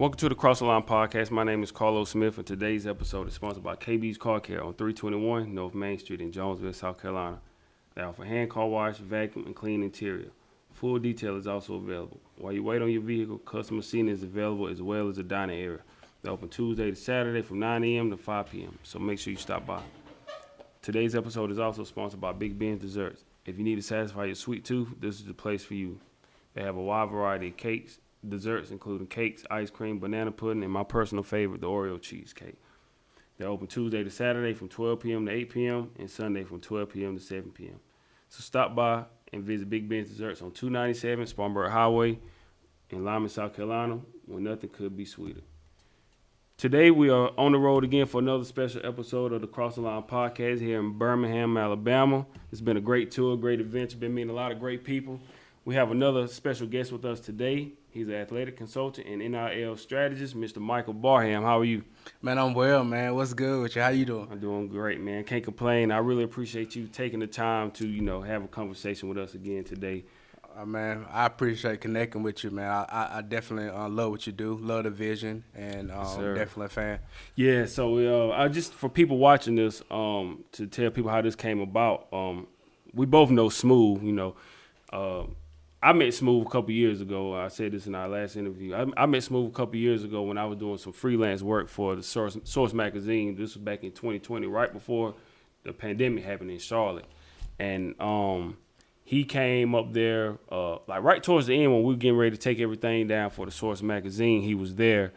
Welcome to the Cross the Line Podcast. My name is Carlos Smith, and today's episode is sponsored by KB's Car Care on 321 North Main Street in Jonesville, South Carolina. They offer hand car wash, vacuum, and clean interior. Full detail is also available. While you wait on your vehicle, customer seating is available as well as a dining area. They open Tuesday to Saturday from 9 a.m. to 5 p.m., so make sure you stop by. Today's episode is also sponsored by Big Ben's Desserts. If you need to satisfy your sweet tooth, this is the place for you. They have a wide variety of cakes, desserts including cakes, ice cream, banana pudding, and my personal favorite, the Oreo cheesecake. They're open Tuesday to Saturday from 12 p.m. to 8 p.m. and Sunday from 12 p.m. to 7 p.m. So stop by and visit Big Ben's Desserts on 297 Spartanburg Highway in Lyman, South Carolina, where nothing could be sweeter. Today we are on the road again for another special episode of the Cross the Line Podcast here in Birmingham, Alabama. It's been a great tour, great adventure, been meeting a lot of great people. We have another special guest with us today. He's an athletic consultant and NIL strategist, Mr. Michael Barham. How are you? Man, I'm well, man. What's good with you? How you doing? I'm doing great, man. Can't complain. I really appreciate you taking the time to, have a conversation with us again today. Man, I appreciate connecting with you, man. I definitely love what you do, love the vision, and definitely a fan. Yeah, so I just, for people watching this, to tell people how this came about, we both know Smooth, I met Smooth a couple years ago. I said this in our last interview. I met Smooth a couple years ago when I was doing some freelance work for the Source magazine. This was back in 2020, right before the pandemic happened in Charlotte. And he came up there, like right towards the end when we were getting ready to take everything down for the Source magazine. He was there.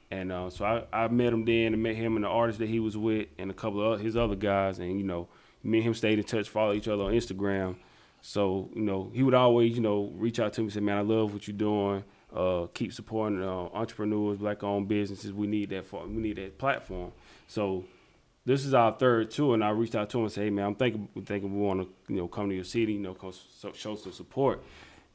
And so I met him then and met him and the artist that he was with and a couple of his other guys. And, me and him stayed in touch, follow each other on Instagram. So, he would always, reach out to me and say, man, I love what you're doing. Keep supporting entrepreneurs, black-owned businesses. We need that platform. So this is our third tour, and I reached out to him and said, hey, man, I'm thinking we want to, come to your city, show some support.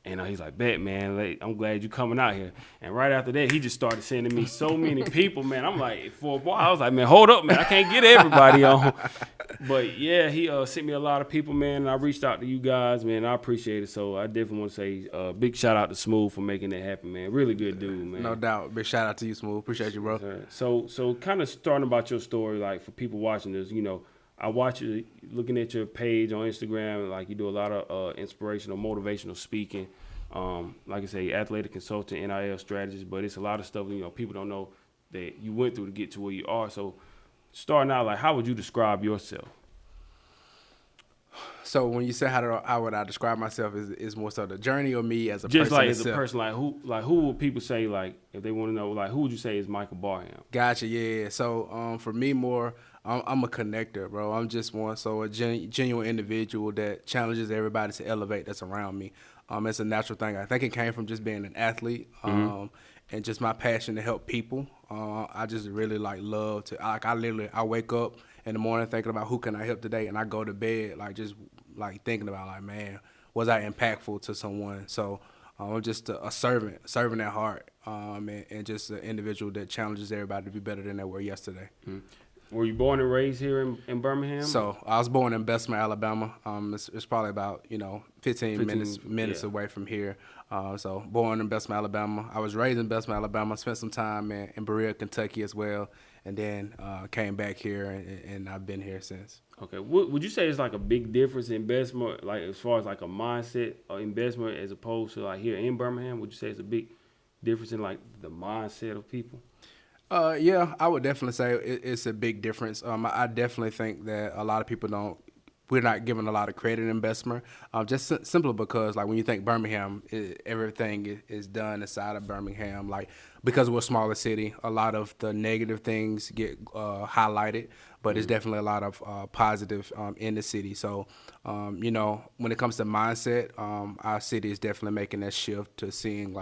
And he's like, bet, man, I'm glad you're coming out here. And right after that, he just started sending me so many people, man. I'm like, for a while, I was like, man, hold up, man. I can't get everybody on. But, yeah, he sent me a lot of people, man. And I reached out to you guys, man. I appreciate it. So I definitely want to say big shout out to Smooth for making that happen, man. Really good dude, man. No doubt. Big shout out to you, Smooth. Appreciate you, bro. So kind of starting about your story, like for people watching this, I watch you looking at your page on Instagram, like you do a lot of inspirational, motivational speaking. Like I say, athletic consultant, NIL strategist, but it's a lot of stuff, people don't know that you went through to get to where you are. So starting out, like, how would you describe yourself? So when you say how would I describe myself, is more so the journey or me as a just person? Just like as a person, who would people say, like, if they want to know, like, who would you say is Michael Barham? Gotcha, yeah. So for me, more, I'm a connector, bro. I'm just a genuine individual that challenges everybody to elevate that's around me. It's a natural thing. I think it came from just being an athlete, and just my passion to help people. I just really love to, I wake up in the morning thinking about who can I help today, and I go to bed thinking about man, was I impactful to someone? So I'm just a servant at heart, and just an individual that challenges everybody to be better than they were yesterday. Mm-hmm. Were you born and raised here in Birmingham? So I was born in Bessemer, Alabama. It's probably about 15 minutes away from here. So born in Bessemer, Alabama. I was raised in Bessemer, Alabama. Spent some time in Berea, Kentucky as well, and then came back here and I've been here since. Okay, would you say it's like a big difference in Bessemer, like as far as like a mindset in Bessemer as opposed to like here in Birmingham? Would you say it's a big difference in like the mindset of people? Yeah, I would definitely say it's a big difference. I definitely think that a lot of people we're not given a lot of credit in Bessemer, just simply because when you think Birmingham, everything is done inside of Birmingham. Because we're a smaller city, a lot of the negative things get highlighted, but it's definitely a lot of positive in the city. So, when it comes to mindset, our city is definitely making that shift to seeing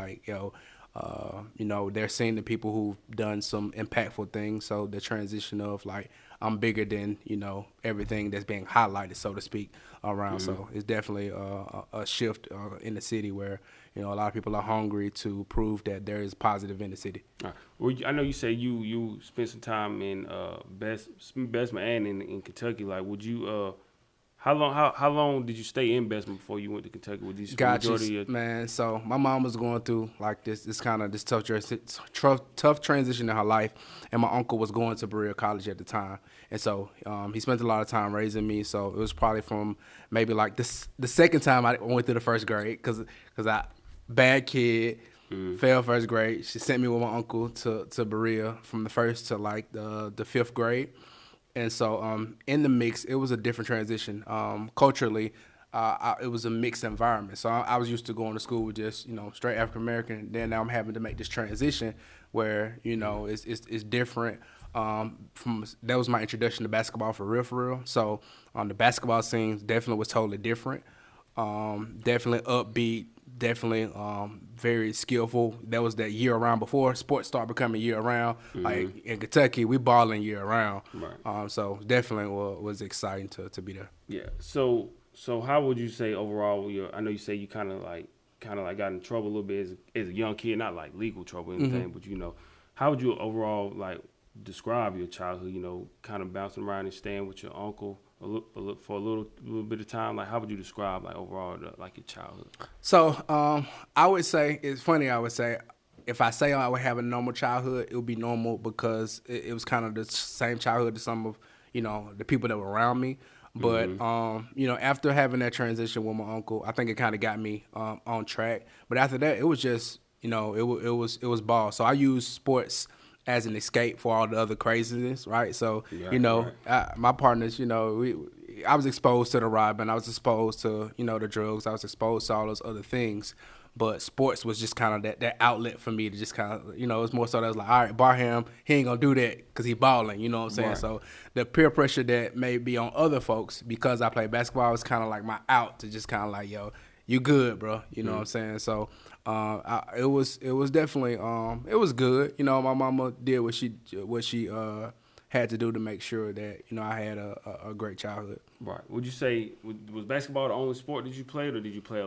they're seeing the people who've done some impactful things. So the transition of I'm bigger than, everything that's being highlighted, so to speak, around. Mm-hmm. So it's definitely a shift in the city where, a lot of people are hungry to prove that there is positive in the city. All right. Well, I know you say you spent some time in Bessemer and in Kentucky. Would you How long did you stay in Bessemer before you went to Kentucky? With these Got majority you, of your, man. So my mom was going through like this kind of this tough transition in her life, and my uncle was going to Berea College at the time, and so he spent a lot of time raising me. So it was probably from maybe like the second time I went through the first grade because I bad kid. Failed first grade. She sent me with my uncle to Berea from the first to like the fifth grade. And so in the mix, it was a different transition. Culturally, it was a mixed environment. So I was used to going to school with just, straight African American. Then now I'm having to make this transition where, it's different. That was my introduction to basketball for real. So the basketball scene definitely was totally different. Definitely upbeat, definitely very skillful. That was that year round before sports started becoming year round. Like in Kentucky, we balling year round. Right. So definitely was exciting to be there. Yeah. So how would you say overall? I know you say you kind of like got in trouble a little bit as a young kid, not like legal trouble or anything, but how would you overall like describe your childhood? Kind of bouncing around and staying with your uncle for a little bit of time. Like, how would you describe like overall like your childhood? So I would say it's funny. I would say if I say I would have a normal childhood, it would be normal because it was kind of the same childhood as some of the people that were around me. But after having that transition with my uncle, I think it kind of got me on track. But after that, it was just it was ball. So I used sports as an escape for all the other craziness, right? So right. My partners, I was exposed to the robbing, I was exposed to the drugs, I was exposed to all those other things. But sports was just kind of that outlet for me to just kind of, it was more so that I was like, all right, Barham, he ain't going to do that because he balling, you know what I'm saying? Right. So the peer pressure that may be on other folks because I play basketball was kind of like my out to just kind of like, yo, you good, bro, you know what I'm saying? So it was definitely, it was good. My mama did what she had to do to make sure that, I had a great childhood. Right. Would you say, was basketball the only sport that you played, or did you play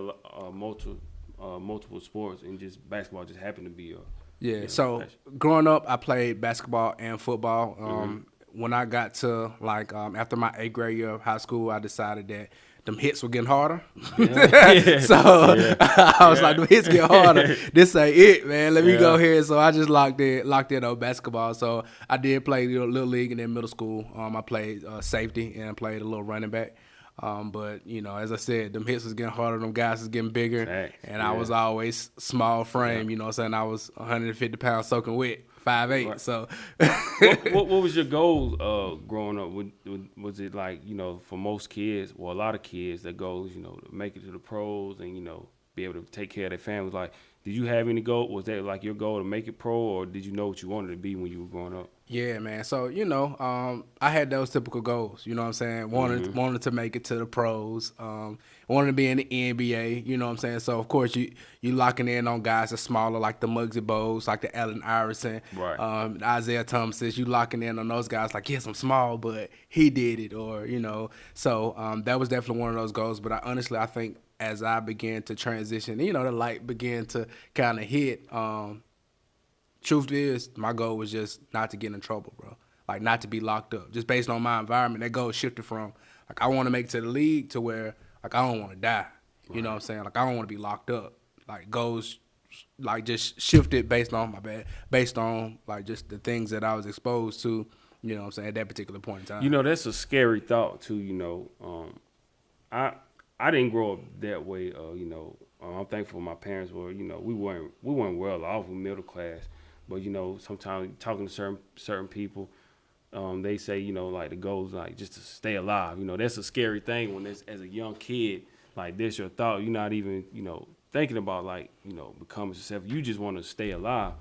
multiple sports and just basketball just happened to be your so passion? Growing up, I played basketball and football. When I got to after my 8th grade year of high school, I decided that them hits were getting harder. So I was like, them hits get harder. This ain't it, man. Let me go here. So I just locked in on basketball. So I did play little league and then middle school. I played safety and played a little running back. But as I said, them hits was getting harder, them guys was getting bigger, and I was always small frame. You know what I'm saying? I was 150 pounds soaking wet, 5'8". Right. So, what was your goals growing up? Was it like for most kids, well, a lot of kids, their goals to make it to the pros and be able to take care of their families. Like, did you have any goal? Was that like your goal to make it pro, or did you know what you wanted to be when you were growing up? Yeah, man. So, I had those typical goals, you know what I'm saying? Wanted to make it to the pros, wanted to be in the NBA, you know what I'm saying? So, of course, you locking in on guys that's smaller, like the Muggsy Bogues, like the Allen Iverson, right. Isaiah Thomas. You locking in on those guys like, yes, I'm small, but he did it, or, So, that was definitely one of those goals. But I think as I began to transition, the light began to kind of hit, truth is, my goal was just not to get in trouble, bro. Like, not to be locked up. Just based on my environment, that goal shifted from, like, I want to make it to the league to where, like, I don't want to die. You know what I'm saying? Like, I don't want to be locked up. Like, goals, like, just shifted based on like, just the things that I was exposed to, you know what I'm saying, at that particular point in time. That's a scary thought, too, I didn't grow up that way, I'm thankful my parents were, we weren't well off, we middle class. But sometimes talking to certain people, they say like the goal is like just to stay alive. That's a scary thing when as a young kid, like this your thought. You're not even thinking about like becoming yourself. You just want to stay alive.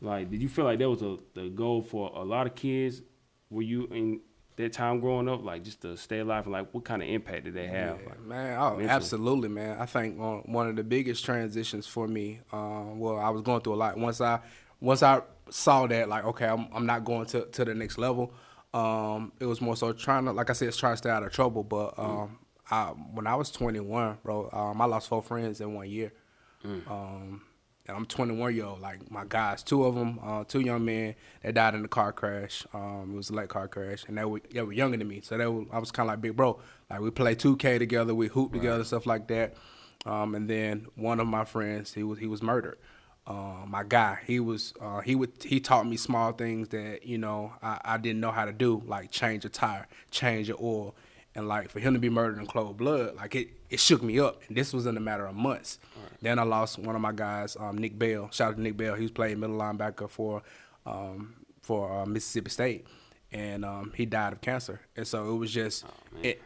Like, did you feel like that was the goal for a lot of kids? Were you in that time growing up, like just to stay alive, and like what kind of impact did they have? Yeah, like, man, absolutely, man. I think one of the biggest transitions for me, well, I was going through a lot. Once I saw that, like, okay, I'm not going to the next level. It was more so trying to stay out of trouble. But when I was 21, bro, I lost 4 friends in 1 year. and I'm 21 year old. Like my guys, two of them, two young men that died in a car crash. It was a late car crash, and they were younger than me. So I was kind of like big bro. Like we played 2K together, we hooped together, stuff like that. And then one of my friends, he was murdered. My guy, he taught me small things that I didn't know how to do, like change a tire, change your oil, and like for him to be murdered in cold blood, like it shook me up. And this was in a matter of months. Right. Then I lost one of my guys, Nick Bell. Shout out to Nick Bell. He was playing middle linebacker for Mississippi State, and he died of cancer. And so it was just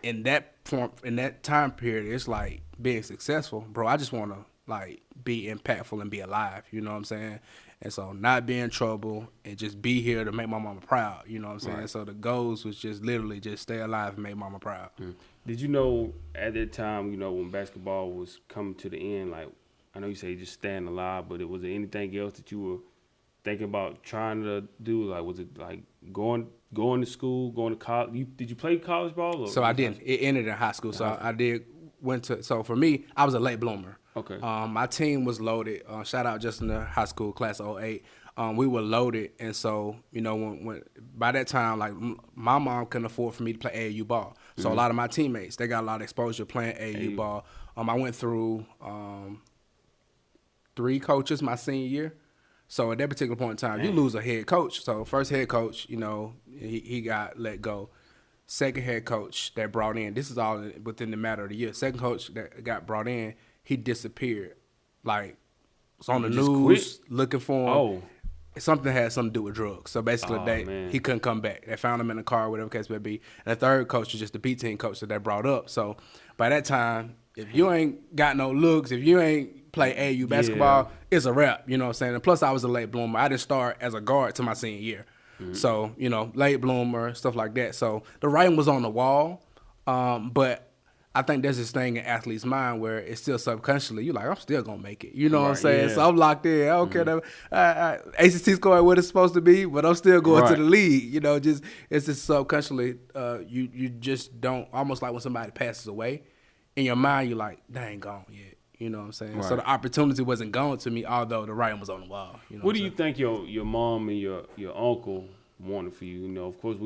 in that time period, it's like being successful, bro. I just want to like be impactful and be alive, you know what I'm saying? And so not be in trouble and just be here to make my mama proud, you know what I'm saying? Right. So the goals was just literally just stay alive and make mama proud. Did you know at that time, when basketball was coming to the end, like I know you say just staying alive, but was there anything else that you were thinking about trying to do? Like was it like going to school, going to college? Did you play college ball? So I did. It ended in high school. So I did so for me, I was a late bloomer. Okay. My team was loaded. Shout out just in the high school class of 08. We were loaded, and so when by that time, like my mom couldn't afford for me to play AAU ball. So a lot of my teammates, they got a lot of exposure playing AAU ball. I went through 3 coaches my senior year. So at that particular point in time, you lose a head coach. So first head coach, he got let go. Second head coach that brought in, this is all within the matter of the year. Second coach that got brought in, he disappeared. Like, it's on the news looking for him. Oh. Something had something to do with drugs. So basically, he couldn't come back. They found him in the car, whatever the case may be. And the third coach was just the B team coach that they brought up. So by that time, if you ain't got no looks, if you ain't play AAU basketball, it's a wrap. You know what I'm saying? And plus, I was a late bloomer. I didn't start as a guard to my senior year. So, late bloomer, stuff like that. So the writing was on the wall. But I think there's this thing in athletes' mind where it's still subconsciously, you're like, I'm still going to make it. You know what I'm saying? Yeah. So I'm locked in. I don't care. ACC scoring what it's supposed to be, but I'm still going to the league. It's just subconsciously, you just don't, almost like when somebody passes away, in your mind, you're like, they ain't gone yet. You know what I'm saying? Right. So the opportunity wasn't going to me, although the writing was on the wall. What do you think your mom and your uncle wanted for you? Of course,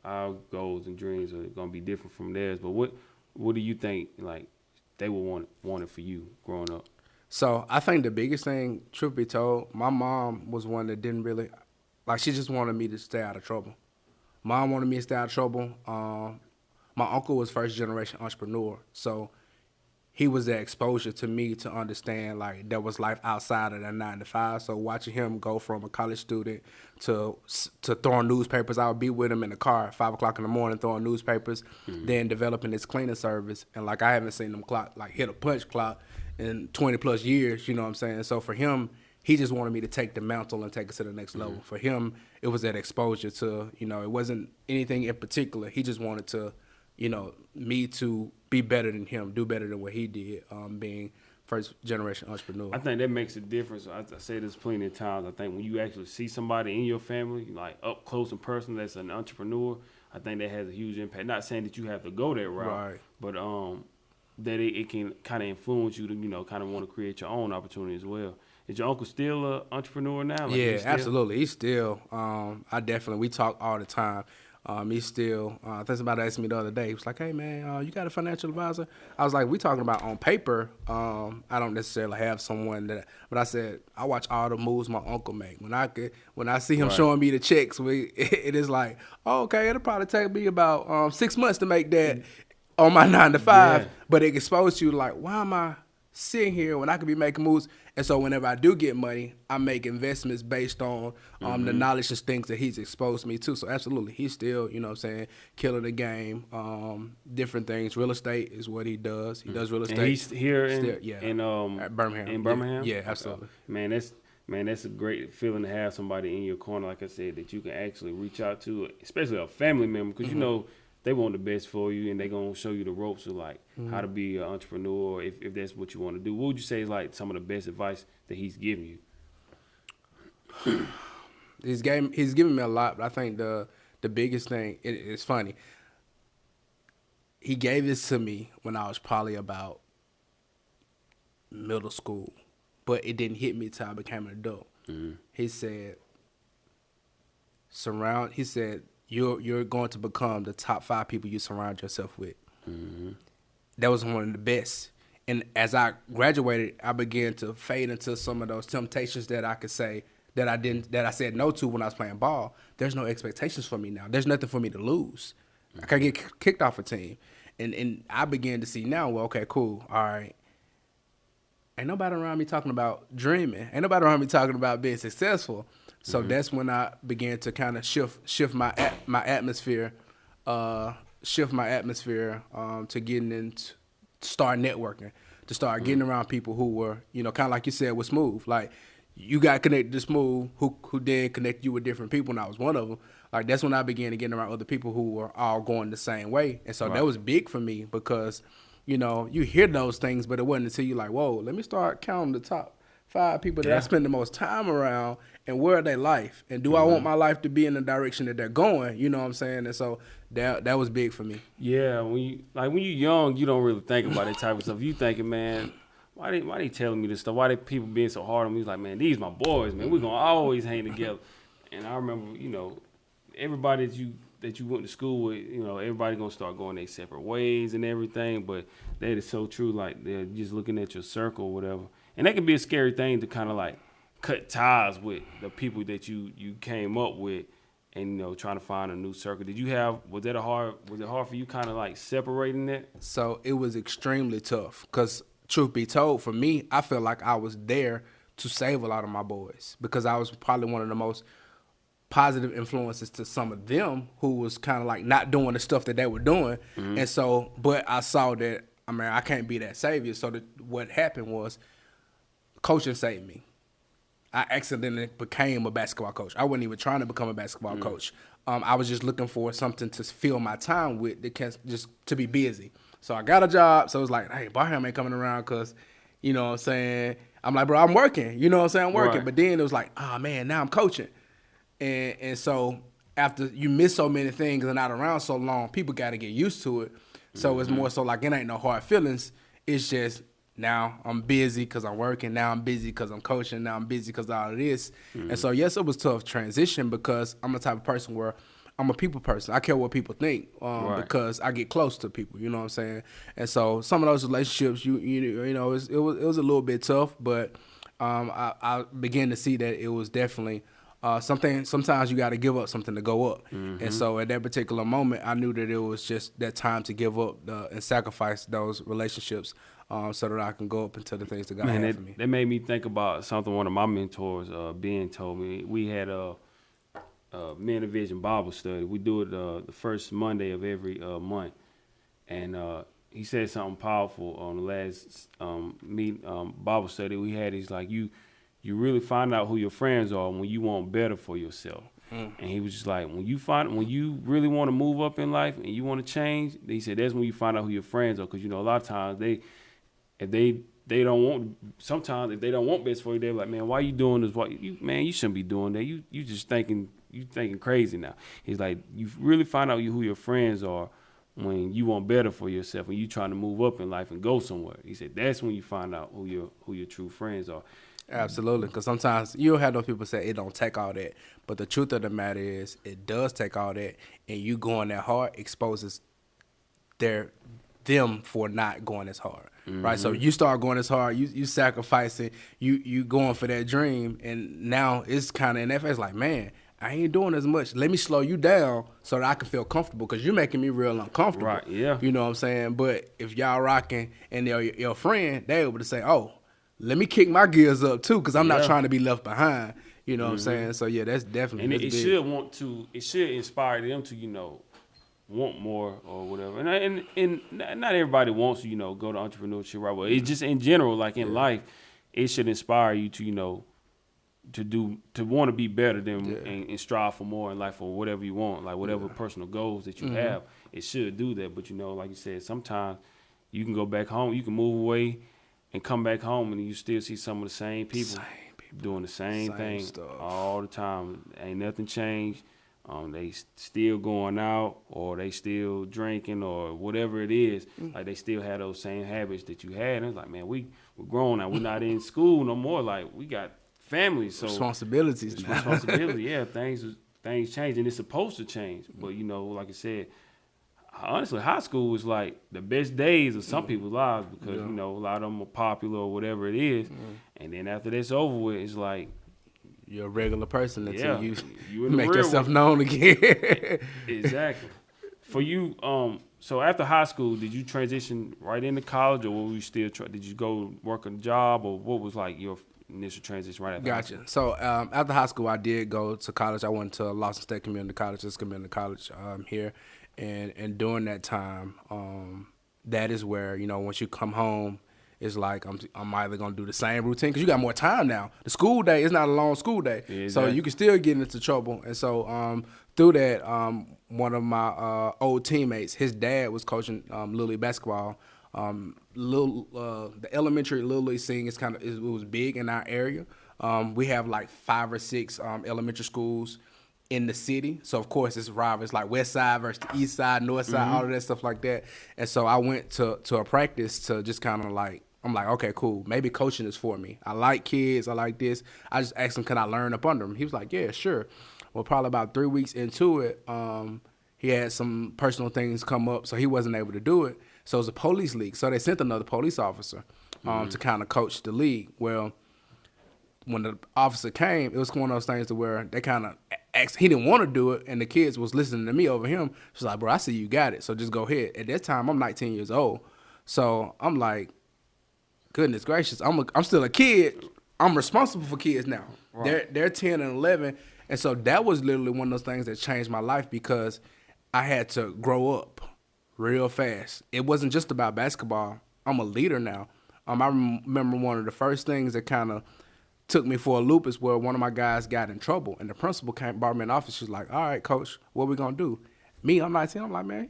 our goals and dreams are going to be different from theirs, but what do you think like they would want it for you growing up? So I think the biggest thing, truth be told, my mom was one that didn't really, like she just wanted me to stay out of trouble. Mom wanted me to stay out of trouble. My uncle was first generation entrepreneur, so he was the exposure to me to understand like there was life outside of that 9 to 5. So watching him go from a college student to throwing newspapers, I would be with him in the car at 5 o'clock in the morning throwing newspapers, then developing his cleaning service. And like I haven't seen him hit a punch clock in 20 plus years, you know what I'm saying? So for him, he just wanted me to take the mantle and take it to the next level. For him, it was that exposure to, it wasn't anything in particular. He just wanted to, me to be better than him, do better than what he did, being first generation entrepreneur. I think that makes a difference. I say this plenty of times. I think when you actually see somebody in your family, like up close and personal, that's an entrepreneur, I think that has a huge impact. Not saying that you have to go that route, right, but that it can kind of influence you to, kind of want to create your own opportunity as well. Is your uncle still an entrepreneur now? Yeah, absolutely. He's still. We talk all the time. He's still, I think somebody asked me the other day, he was like, hey man, you got a financial advisor? I was like, we talking about on paper, I don't necessarily have someone but I said, I watch all the moves my uncle make. When I see him showing me the checks, it is like, oh, okay, it'll probably take me about 6 months to make that on my 9 to 5, but it exposed you like, why am I sitting here when I could be making moves? And so whenever I do get money, I make investments based on the knowledge and things that he's exposed me to. So absolutely, he's still, killing the game. Different things. Real estate is what he does. He does real estate. And he's here at Birmingham. In Birmingham? Yeah, absolutely. Man, that's a great feeling to have somebody in your corner, like I said, that you can actually reach out to, especially a family member, because they want the best for you, and they're going to show you the ropes of, like, how to be an entrepreneur if that's what you want to do. What would you say is, like, some of the best advice that he's given you? He's given me a lot, but I think the biggest thing, it's funny. He gave this to me when I was probably about middle school, but it didn't hit me till I became an adult. He said, you're going to become the top 5 people you surround yourself with. That was one of the best. And as I graduated, I began to fade into some of those temptations that I could say that I said no to when I was playing ball. There's no expectations for me now. There's nothing for me to lose. I can't get kicked off a team. And I began to see now, well, okay, cool, all right. Ain't nobody around me talking about dreaming. Ain't nobody around me talking about being successful. So that's when I began to kind of shift my atmosphere, to getting into start networking, to start getting around people who were, kind of like you said with Smooth. Like, you got connected to Smooth, who then connected you with different people, and I was one of them. Like, that's when I began to get around other people who were all going the same way. And so that was big for me because, you hear those things, but it wasn't until you like, whoa, let me start counting the top 5 people that I spend the most time around and where are they life? And do I want my life to be in the direction that they're going? You know what I'm saying? And so that was big for me. Yeah, when you're young, you don't really think about that type of stuff. You thinking, man, why they telling me this stuff? Why they people being so hard on me? It's like, man, these my boys, man. We're gonna always hang together. And I remember, everybody that you went to school with, everybody gonna start going their separate ways and everything. But that is so true. Like, they're just looking at your circle or whatever. And that can be a scary thing to kind of like cut ties with the people that you came up with, and trying to find a new circle. Was it hard for you kind of like separating that? So it was extremely tough because, truth be told, for me, I felt like I was there to save a lot of my boys because I was probably one of the most positive influences to some of them who was kind of like not doing the stuff that they were doing. And so, but I saw that, I can't be that savior. So what happened was coaching saved me. I accidentally became a basketball coach. I wasn't even trying to become a basketball coach. I was just looking for something to fill my time with, just to be busy. So I got a job. So it was like, hey, Barham ain't coming around because, you know what I'm saying? I'm like, bro, I'm working. You know what I'm saying? I'm working. Right. But then it was like, oh, man, now I'm coaching. And so after you miss so many things and not around so long, people got to get used to it. So it's more so like it ain't no hard feelings. It's just now I'm busy because I'm working. Now I'm busy because I'm coaching. Now I'm busy because of all of this. And so, yes, it was tough transition because I'm the type of person where I'm a people person. I care what people think because I get close to people. You know what I'm saying? And so some of those relationships, it was a little bit tough, but I began to see that it was definitely something. Sometimes you got to give up something to go up. And so at that particular moment, I knew that it was just that time to give up and sacrifice those relationships so that I can go up into the things that God had for me. That made me think about something one of my mentors, Ben, told me. We had a Men of Vision Bible study. We do it the first Monday of every month. And he said something powerful on the last Bible study we had. He's like, you really find out who your friends are when you want better for yourself. And he was just like, when you really want to move up in life and you want to change, he said that's when you find out who your friends are. Because, a lot of times if they don't want, sometimes if they don't want best for you, they're like, man, why you doing this? You shouldn't be doing that. You just thinking crazy now. He's like, you really find out who your friends are when you want better for yourself, when you trying to move up in life and go somewhere. He said that's when you find out who your true friends are. Absolutely, because sometimes you'll have those people say it don't take all that, but the truth of the matter is it does take all that, and you going that hard exposes them for not going as hard, right? So you start going as hard, you sacrificing, you going for that dream, and now it's kind of in that phase like, man, I ain't doing as much. Let me slow you down so that I can feel comfortable because you're making me real uncomfortable. Right, yeah. You know what I'm saying? But if y'all rocking and they're your friend, they're able to say, oh, let me kick my gears up too because I'm not trying to be left behind. You know what I'm saying? So, yeah, that's definitely and it should inspire them to, want more or whatever. And not everybody wants to, go to entrepreneurship right away. It's just in general, like in life, it should inspire you to, to want to be better than and strive for more in life or whatever you want, like whatever personal goals that you have. It should do that. But like you said, sometimes you can go back home, you can move away and come back home and you still see some of the same people doing the same thing stuff all the time. Ain't nothing changed. they still going out or they still drinking or whatever it is. Like they still have those same habits that you had. And it's like, man, we're grown now. We're not in school no more. Like we got families, so Responsibilities it's now. responsibility. Yeah, things change and it's supposed to change. But you know, like I said, honestly, high school is like the best days of some people's lives because you know a lot of them are popular or whatever it is. And then after that's over with, it's like You're a regular person until yeah, you you in the make real yourself world. known again. Exactly. For you, so after high school, did you transition right into college, or were you still did you go work a job, or what was like your initial transition right after high Gotcha. school? So after high school, I did go to college. I went to Lawson State Community College, it's community college here, and during that time, that is where once you come home, it's like I'm either gonna do the same routine because you got more time now. The school day is not a long school day, Yeah, so exactly. you can still get into trouble. And so through that, one of my old teammates, his dad was coaching Little League basketball. The elementary Little League scene it was big in our area. We have like 5 or 6 elementary schools in the city. So of course it's rivals like West Side versus the East Side, North Side, all of that stuff like that. And so I went to a practice to just kind of like I'm like, okay, cool. Maybe coaching is for me. I like kids. I like this. I just asked him, can I learn up under him? He was like, yeah, sure. Well, probably about 3 weeks into it, he had some personal things come up, so he wasn't able to do it. So it was a police league. So they sent another police officer to kind of coach the league. Well, when the officer came, it was one of those things to where they kind of asked. He didn't want to do it, and the kids was listening to me over him. She's like, bro, I see you got it, so just go ahead. At that time, I'm 19 years old. So I'm like, goodness gracious, I'm still a kid. I'm responsible for kids now. Right. They're 10 and 11, and so that was literally one of those things that changed my life because I had to grow up real fast. It wasn't just about basketball. I'm a leader now. I remember one of the first things that kind of took me for a loop is where one of my guys got in trouble, and the principal brought me in the office. She's like, "All right, coach, what we gonna do?" Me, I'm 19. I'm like, man,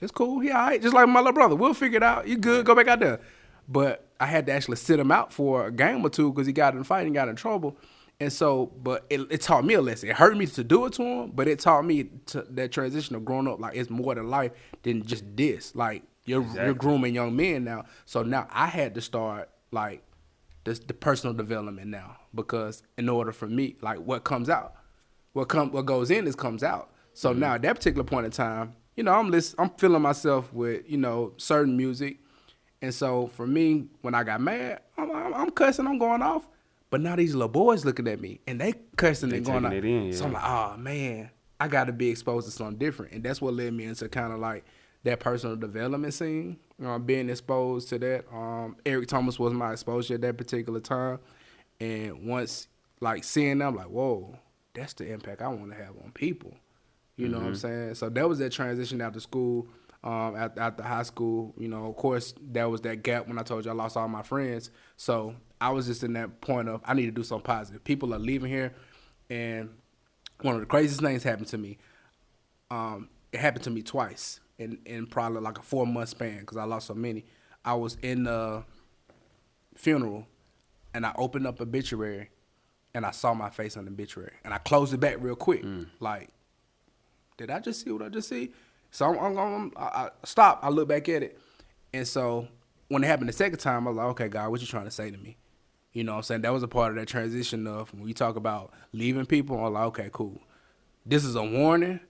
it's cool. He all right. Just like my little brother. We'll figure it out. You good. Go back out there. But I had to actually sit him out for a game or two because he got in a fight and got in trouble. And so, but it taught me a lesson. It hurt me to do it to him, but it taught me that transition of growing up. Like, it's more to life than just this. Like, you're grooming young men now. So now I had to start, like, the personal development now because in order for me, like, what comes out, what goes in comes out. So now at that particular point in time, I'm feeling myself with certain music, and so for me, when I got mad, I'm cussing, I'm going off, but now these little boys looking at me and they cussing They and going taking off. it in, So I'm yeah. like, oh man, I got to be exposed to something different, and that's what led me into kind of like that personal development scene, being exposed to that. Eric Thomas was my exposure at that particular time. And once, like, seeing them, like, whoa, that's the impact I want to have on people. You know what I'm saying? So that was that transition after school, after high school. Of course, there was that gap when I told you I lost all my friends. So I was just in that point of I need to do something positive. People are leaving here, and one of the craziest things happened to me. It happened to me twice in probably like a 4-month span because I lost so many. I was in the funeral, and I opened up obituary, and I saw my face on the obituary, and I closed it back real quick. Like, did I just see what I just see? So I stopped. I look back at it, and so when it happened the second time, I was like, okay, God, what you trying to say to me? You know what I'm saying? That was a part of that transition of when we talk about leaving people. I'm like, okay, cool. This is a warning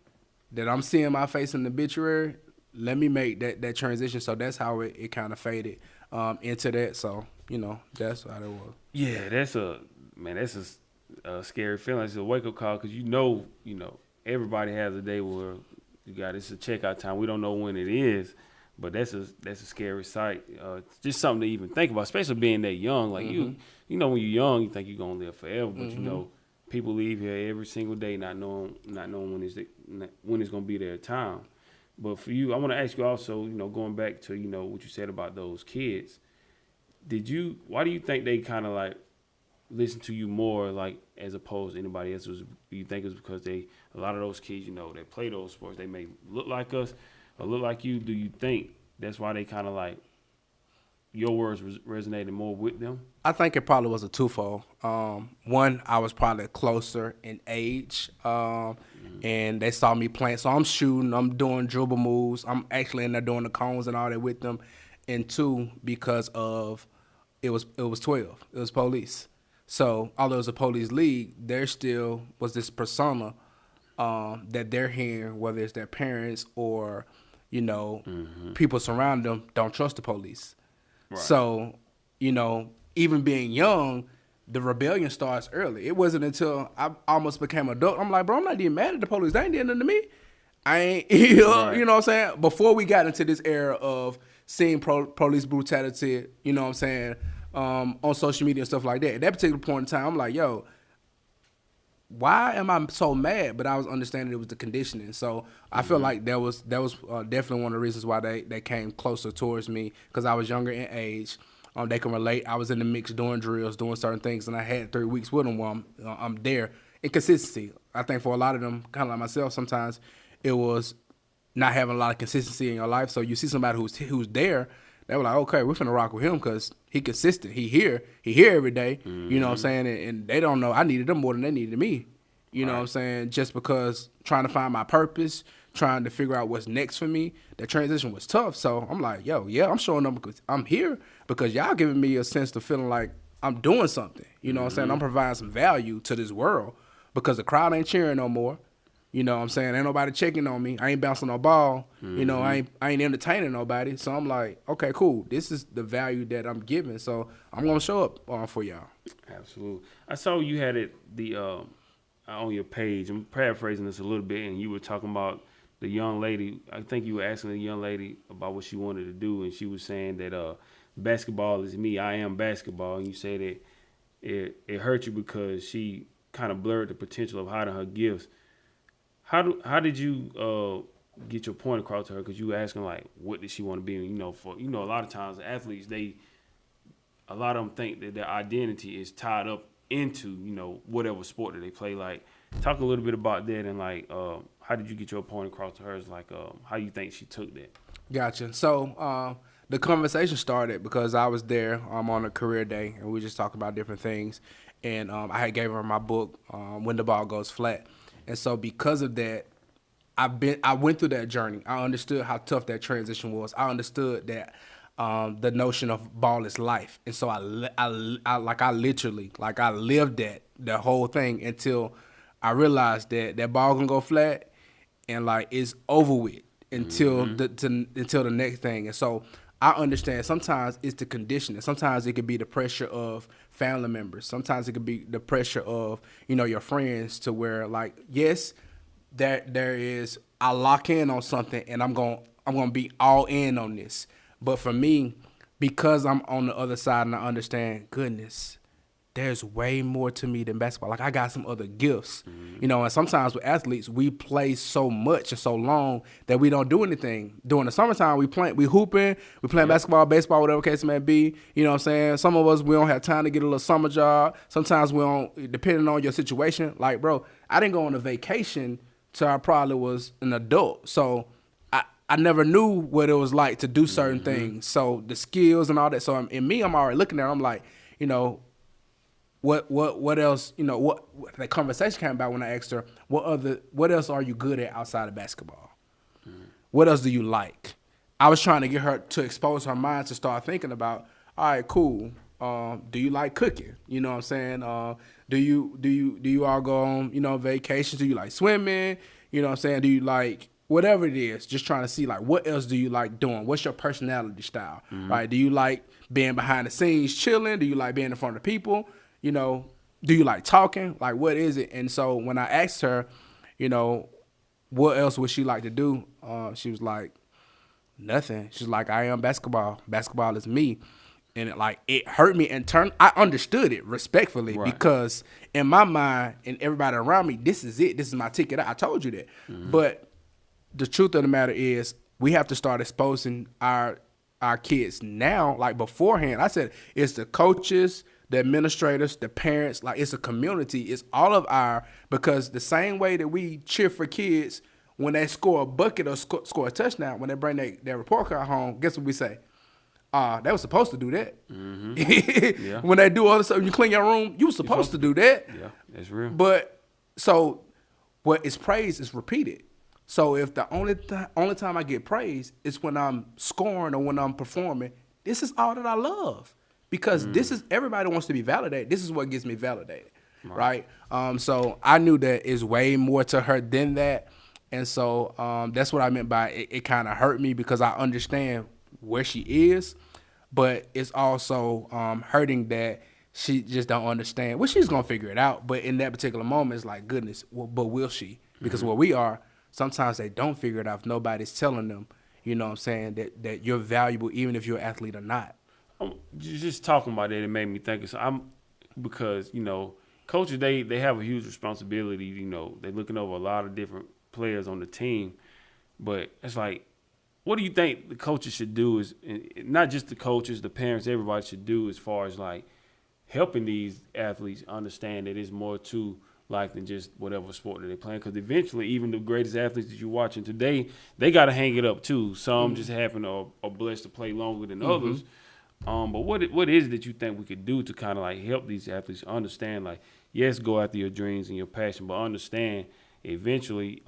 that I'm seeing my face in the obituary. Let me make that transition. So that's how it kind of faded into that. So, that's how that was. Yeah, that's a scary feeling. It's a wake up call because everybody has a day where it's a checkout time. We don't know when it is, but that's a scary sight. It's just something to even think about, especially being that young. Like when you're young, you think you're gonna live forever, but people leave here every single day not knowing when it's gonna be their time. But for you, I want to ask you also, going back to what you said about those kids. Why do you think they kind of like listen to you more, like, as opposed to anybody else? Do you think it's because a lot of those kids, they play those sports, they may look like us or look like you? Do you think that's why they kind of like your words resonated more with them? I think it probably was a twofold. One, I was probably closer in age, and they saw me playing. So I'm shooting, I'm doing dribble moves, I'm actually in there doing the cones and all that with them. And two, because of it was 12, it was police. So although it was a police league, there still was this persona that they're hearing, whether it's their parents or people surrounding them, don't trust the police. Right. So, even being young, the rebellion starts early. It wasn't until I almost became adult. I'm like, bro, I'm not even mad at the police. They ain't doing nothing to me. I ain't, Right. you know what I'm saying? Before we got into this era of seeing police brutality, you know what I'm saying, on social media and stuff like that, at that particular point in time, I'm like, yo, why am I so mad? But I was understanding it was the conditioning. So I feel like that was definitely one of the reasons why they came closer towards me, because I was younger in age. They can relate. I was in the mix doing drills, doing certain things, and I had 3 weeks with them while I'm there. Inconsistency. I think for a lot of them, kind of like myself, sometimes it was not having a lot of consistency in your life. So you see somebody who's there, they were like, okay, we're finna rock with him because he consistent. He here every day. You know what I'm saying? And they don't know I needed them more than they needed me. You know what I'm saying? Just because trying to find my purpose, trying to figure out what's next for me, that transition was tough. So I'm like, yo, yeah, I'm showing up because I'm here because y'all giving me a sense of feeling like I'm doing something. You know what I'm saying? I'm providing some value to this world because the crowd ain't cheering no more. You know what I'm saying? Ain't nobody checking on me. I ain't bouncing no ball. You know, I ain't entertaining nobody. So I'm like, okay, cool. This is the value that I'm giving. So I'm gonna show up for y'all. Absolutely. I saw you had it on your page. I'm paraphrasing this a little bit, and you were talking about the young lady. I think you were asking the young lady about what she wanted to do, and she was saying that basketball is me. I am basketball. And you said that it hurt you because she kind of blurred the potential of hiding her gifts. How did you get your point across to her? Because you were asking like, what did she want to be? And, a lot of times athletes, a lot of them think that their identity is tied up into whatever sport that they play. Like, talk a little bit about that and like how did you get your point across to her? It's like how you think she took that? Gotcha. So the conversation started because I was there on a career day, and we just talked about different things. And I had gave her my book, When the Ball Goes Flat. And so because of that, I went through that journey. I understood how tough that transition was. I understood that the notion of ball is life. And so I literally lived that whole thing until I realized that ball can go flat and like it's over with until until the next thing. And so I understand sometimes it's the conditioning. Sometimes it could be the pressure of family members. Sometimes it could be the pressure of, your friends, to where like, yes, there is, I lock in on something and I'm going to be all in on this. But for me, because I'm on the other side and I understand, goodness, there's way more to me than basketball. Like I got some other gifts, and sometimes with athletes, we play so much and so long that we don't do anything. During the summertime, we hooping, we playing basketball, baseball, whatever case it may be. You know what I'm saying? Some of us, we don't have time to get a little summer job. Sometimes we don't, depending on your situation. Like, bro, I didn't go on a vacation till I probably was an adult. So I never knew what it was like to do certain things. So the skills and all that. So in me, I'm already looking at it. I'm like, what else, what the conversation came about when I asked her, what else are you good at outside of basketball? What else do you like? I was trying to get her to expose her mind to start thinking about, all right, cool. Do you like cooking? You know what I'm saying? Do you all go on, vacations? Do you like swimming? You know what I'm saying? Do you like whatever it is? Just trying to see like what else do you like doing? What's your personality style? Right? Do you like being behind the scenes chilling? Do you like being in front of people? Do you like talking? Like, what is it? And so when I asked her, what else would she like to do? She was like, nothing. She's like, I am basketball. Basketball is me. And it hurt me in turn. I understood it respectfully because in my mind and everybody around me, this is it. This is my ticket. I told you that. But the truth of the matter is we have to start exposing our kids now, like beforehand. I said it's the coaches, the administrators, the parents, like it's a community. It's all of because the same way that we cheer for kids when they score a bucket or score a touchdown, when they bring their report card home, guess what we say? They were supposed to do that. Mm-hmm. Yeah. When they do all this stuff, you clean your room, you were supposed to do that. Yeah, that's real. But so what is praised is repeated. So if the only time I get praise is when I'm scoring or when I'm performing, this is all that I love. Because this is, everybody wants to be validated. This is what gets me validated, right? So I knew that it's way more to her than that. And so that's what I meant by it kind of hurt me, because I understand where she is, but it's also hurting that she just don't understand. Well, she's going to figure it out. But in that particular moment, it's like, goodness, but will she? Because where we are, sometimes they don't figure it out if nobody's telling them, you know what I'm saying, that you're valuable even if you're an athlete or not. Just talking about that, it made me think of because, you know, coaches, they have a huge responsibility. You know, they're looking over a lot of different players on the team. But it's like, what do you think the coaches should do? Is not just the coaches, the parents, everybody should do as far as like helping these athletes understand that it's more to life than just whatever sport that they're playing. Because eventually, even the greatest athletes that you're watching today, they got to hang it up too. Some just happen or are blessed to play longer than others. But what is it that you think we could do to kind of like help these athletes understand, like, yes, go after your dreams and your passion, but understand eventually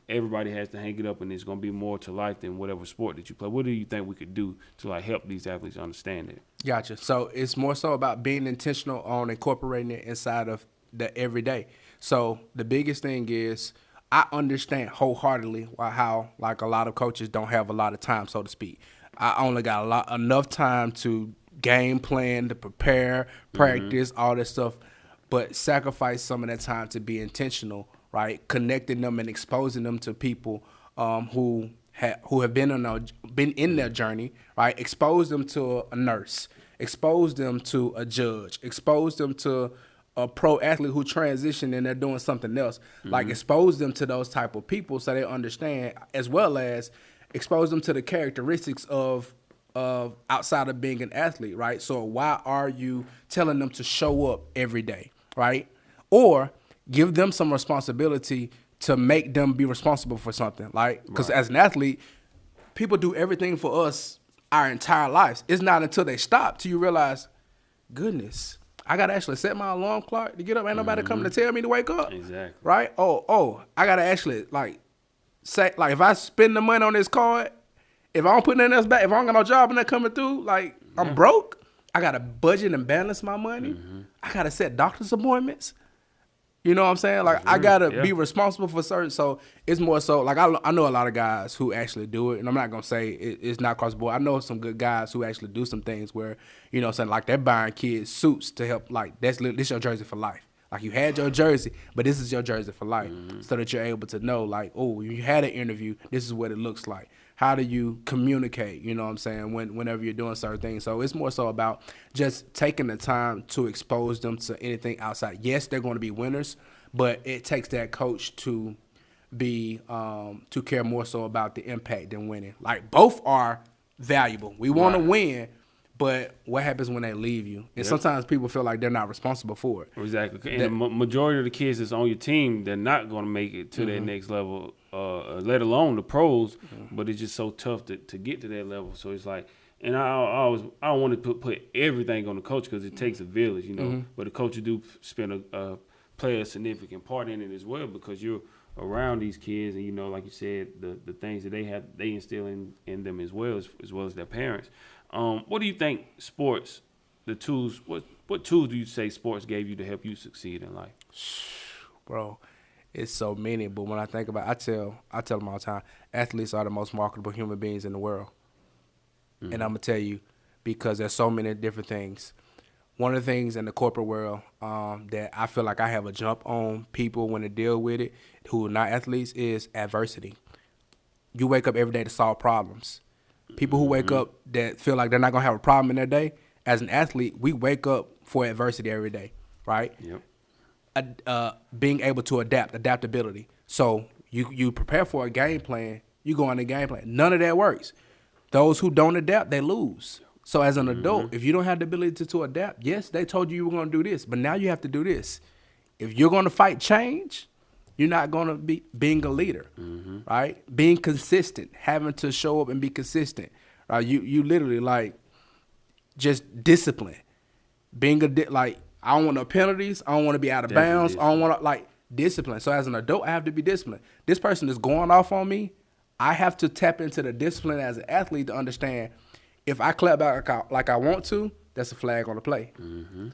everybody has to hang it up, and it's going to be more to life than whatever sport that you play. What do you think we could do to like help these athletes understand it? Gotcha. So it's more so about being intentional on incorporating it inside of the everyday. So the biggest thing is, I understand wholeheartedly how like a lot of coaches don't have a lot of time, so to speak. I only got enough time to game plan, to prepare, practice, all that stuff, but sacrifice some of that time to be intentional, right? Connecting them and exposing them to people who have been in their journey, right? Expose them to a nurse, expose them to a judge, expose them to a pro athlete who transitioned and they're doing something else. Like, expose them to those type of people so they understand, as well as expose them to the characteristics of outside of being an athlete, right? So why are you telling them to show up every day, right? Or give them some responsibility to make them be responsible for something, like, because as an athlete, people do everything for us our entire lives. It's not until they stop till you realize, goodness, I gotta actually set my alarm clock to get up. Ain't nobody coming to tell me to wake up. Exactly. Right? Oh, I gotta actually say, if I spend the money on this card, if I don't put nothing else back, if I don't got no job and that coming through, I'm broke. I gotta budget and balance my money. I gotta set doctor's appointments. You know what I'm saying? Like, I gotta be responsible for certain. So it's more so like, I know a lot of guys who actually do it, and I'm not gonna say it's not across the board. I know some good guys who actually do some things where, you know what I'm saying, like they're buying kids suits to help, like, this your jersey for life. Like, you had your jersey, but this is your jersey for life, so that you're able to know, like, oh, you had an interview, this is what it looks like. How do you communicate, you know what I'm saying, whenever you're doing certain things. So it's more so about just taking the time to expose them to anything outside. Yes, they're going to be winners, but it takes that coach to be to care more so about the impact than winning. Like, both are valuable. We want to win, but what happens when they leave you? And sometimes people feel like they're not responsible for it. Exactly. And the majority of the kids that's on your team, they're not going to make it to that next level, let alone the pros. But it's just so tough to get to that level. So it's like, and I don't want to put everything on the coach, because it takes a village, you know. But the coaches do play a significant part in it as well, because you're around these kids, and, you know, like you said, the things that they instill in them as well as their parents. What do you think sports, the tools, what tools do you say sports gave you to help you succeed in life? Bro, it's so many, but when I think about it, I tell them all the time, athletes are the most marketable human beings in the world. And I'm going to tell you, because there's so many different things. One of the things in the corporate world that I feel like I have a jump on people when they deal with it who are not athletes is adversity. You wake up every day to solve problems. People who wake up that feel like they're not going to have a problem in their day, as an athlete, we wake up for adversity every day, right? Yep. Being able to adaptability. So you prepare for a game plan, you go on the game plan. None of that works. Those who don't adapt, they lose. So as an adult, if you don't have the ability to adapt, yes, they told you were going to do this, but now you have to do this. If you're going to fight change, you're not going to be being a leader, right? Being consistent, having to show up and be consistent, right? You literally, like, just discipline. Being like, I don't want no penalties. I don't want to be out of Definitely bounds. I don't discipline. want to, like, discipline. So as an adult, I have to be disciplined. This person is going off on me. I have to tap into the discipline as an athlete to understand if I clap back like I want to, that's a flag on the play. Mm-hmm.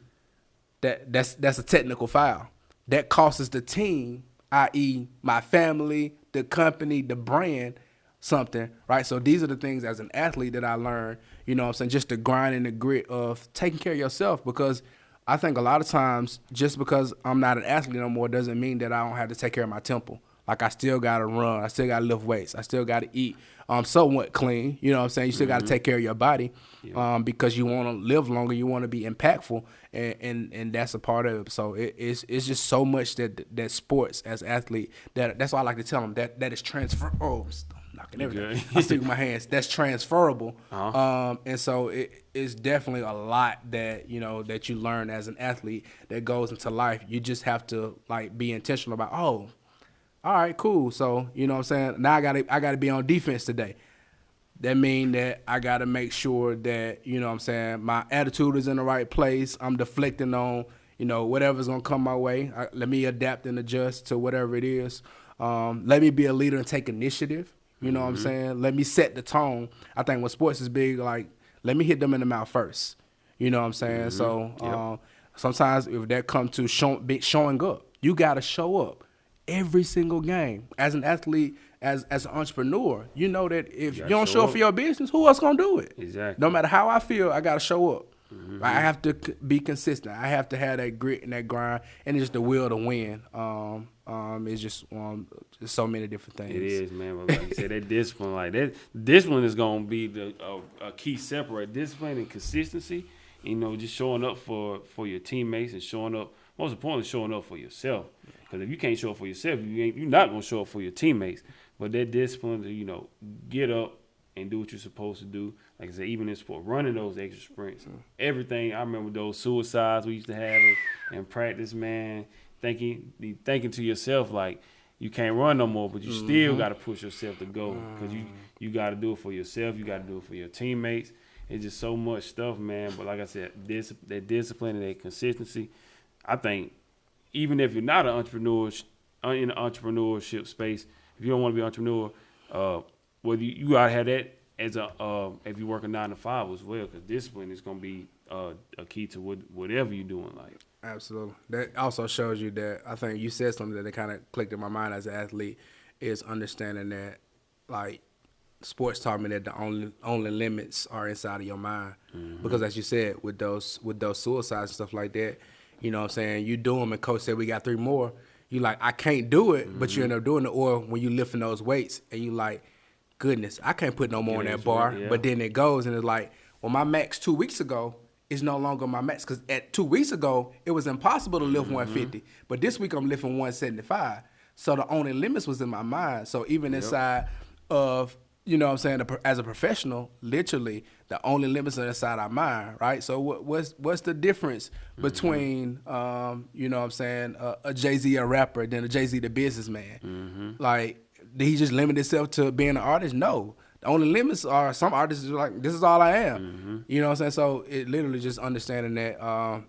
That's a technical foul. That costs the team, i.e., my family, the company, the brand, something, right? So these are the things as an athlete that I learned, you know what I'm saying, just the grind and the grit of taking care of yourself, because I think a lot of times just because I'm not an athlete no more doesn't mean that I don't have to take care of my temple. Like, I still got to run. I still got to lift weights. I still got to eat somewhat clean. You know what I'm saying? You still got to take care of your body because you want to live longer. You want to be impactful, and that's a part of it. So it's just so much that sports as athlete, that's why I like to tell them that is transfer. Oh, I'm knocking everything. I stick with my hands. That's transferable. And so it's definitely a lot that, you know, that you learn as an athlete that goes into life. You just have to, like, be intentional about, all right, cool. So, you know what I'm saying? Now I gotta be on defense today. That mean that I gotta make sure that, you know what I'm saying, my attitude is in the right place. I'm deflecting on, you know, whatever's gonna come my way. Let me adapt and adjust to whatever it is. Let me be a leader and take initiative. You know what I'm saying? Let me set the tone. I think when sports is big, like, let me hit them in the mouth first. You know what I'm saying? So sometimes if that comes to showing up, you gotta show up every single game. As an athlete, as an entrepreneur, you know that if you don't show up for your business, who else gonna do it? Exactly. No matter how I feel, I gotta show up. I have to be consistent. I have to have that grit and that grind, and it's just the will to win. It's just so many different things. It is, man. But like you said, that discipline, like that discipline is gonna be a key separator. Discipline and consistency. You know, just showing up for your teammates and showing up. Most importantly, showing up for yourself. Because if you can't show up for yourself, you're not gonna show up for your teammates. But that discipline to, you know, get up and do what you're supposed to do. Like I said, even in sport, running those extra sprints, everything. I remember those suicides we used to have in practice, man. Thinking to yourself, like, you can't run no more, but you still got to push yourself to go, because you got to do it for yourself. You got to do it for your teammates. It's just so much stuff, man. But like I said, that discipline and that consistency, I think, even if you're not an entrepreneur in the entrepreneurship space, if you don't want to be an entrepreneur, whether you gotta have that as if you work a 9 to 5 as well, because discipline is gonna be a key to whatever you do in life. Absolutely. That also shows you that, I think you said something that kind of clicked in my mind as an athlete, is understanding that, like, sports taught me that the only limits are inside of your mind. Because as you said, with those suicides and stuff like that, you know what I'm saying, you do them and coach said we got 3 more. You like, I can't do it, but you end up doing it. Or when you lifting those weights and you like, goodness, I can't put no more on that bar. Right, yeah. But then it goes and it's like, well, my max 2 weeks ago is no longer my max, because at 2 weeks ago it was impossible to lift 150, but this week I'm lifting 175. So the only limits was in my mind. So even inside of, you know what I'm saying, as a professional, literally the only limits are inside our mind, right? So what's the difference between you know what I'm saying, a Jay-Z, a rapper, than a Jay-Z, the businessman? Like, did he just limit himself to being an artist? No. The only limits are, some artists are like, this is all I am. You know what I'm saying? So it literally just understanding that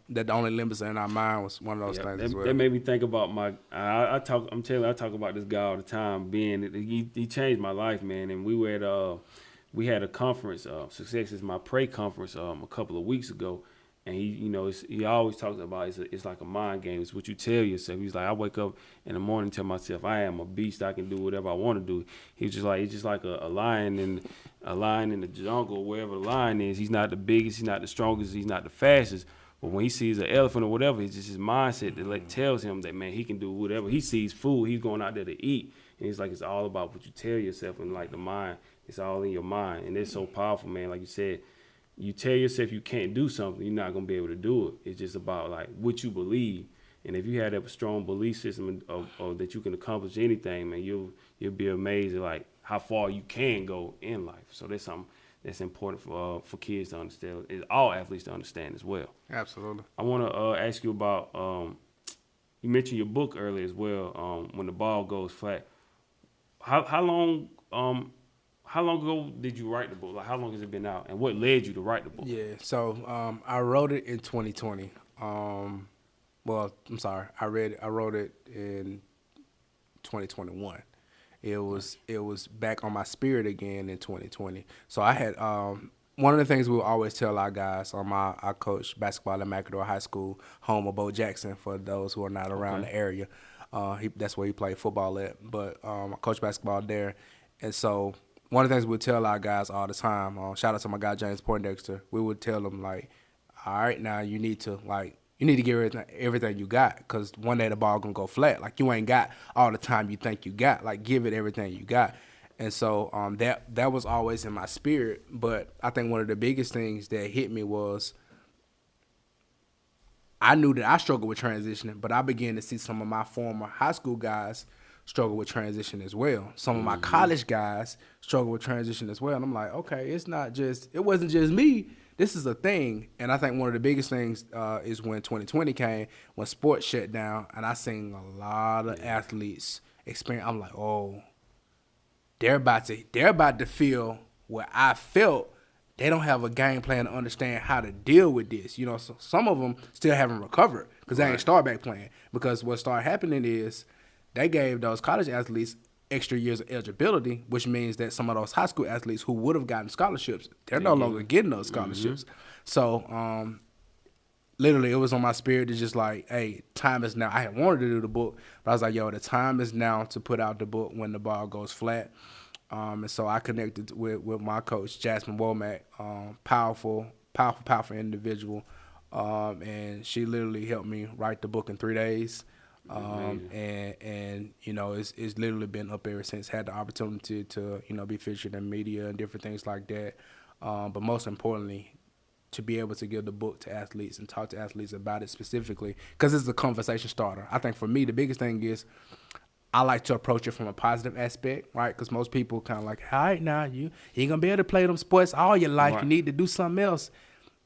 that the only limits are in our mind was one of those things as well. That made me think about I talk about this guy all the time. He changed my life, man. And we had a conference, Success is My Prey conference, a couple of weeks ago. And he always talks about it's like a mind game. It's what you tell yourself. He's like, I wake up in the morning and tell myself I am a beast. I can do whatever I want to do. He's just like, it's just like a lion in the jungle, wherever the lion is. He's not the biggest, he's not the strongest, he's not the fastest. But when he sees an elephant or whatever, it's just his mindset that tells him that, man, he can do whatever. He sees food, he's going out there to eat. And he's like, it's all about what you tell yourself, and like the mind, it's all in your mind. And it's so powerful, man. Like you said, you tell yourself you can't do something, you're not going to be able to do it. It's just about like what you believe. And if you have that strong belief system of that you can accomplish anything, man, you'll be amazed at like how far you can go in life. So that's something that's important for kids to understand, all athletes to understand as well. Absolutely. I want to ask you about, you mentioned your book earlier as well, When the Ball Goes Flat. How long how long ago did you write the book? Like, how long has it been out, and what led you to write the book? Yeah. So I wrote it in 2020. Well, I'm sorry. I wrote it in 2021. It was back on my spirit again in 2020. So I had one of the things we will always tell our guys. I coach basketball at McAdoo High School, home of Bo Jackson. For those who are not around the area, that's where he played football at. But I coach basketball there, and so one of the things we tell our guys all the time. Shout out to my guy James Poindexter. We would tell them like, all right, now you need to give everything you got, because one day the ball gonna go flat. Like, you ain't got all the time you think you got. Like, give it everything you got. And so that was always in my spirit. But I think one of the biggest things that hit me was I knew that I struggled with transitioning, but I began to see some of my former high school guys struggle with transition as well. Some of my college guys struggle with transition as well. And I'm like, okay, it wasn't just me. This is a thing. And I think one of the biggest things is when 2020 came, when sports shut down, and I seen a lot of athletes experience. I'm like, oh, they're about to feel what I felt. They don't have a game plan to understand how to deal with this. You know, so some of them still haven't recovered because they ain't start back playing. Because what started happening is they gave those college athletes extra years of eligibility, which means that some of those high school athletes who would have gotten scholarships, they're no longer getting those scholarships. So literally, it was on my spirit to just like, hey, time is now. I had wanted to do the book, but I was like, yo, the time is now to put out the book when the ball goes flat. And so I connected with my coach, Jasmine Womack, powerful individual. And she literally helped me write the book in 3 days. And you know, it's literally been up ever since. Had the opportunity to, you know, be featured in media and different things like that. But most importantly, to be able to give the book to athletes and talk to athletes about it specifically, because it's a conversation starter. I think for me, the biggest thing is I like to approach it from a positive aspect, right? Because most people kind of like, all right, now you ain't going to be able to play them sports all your life. Right. You need to do something else.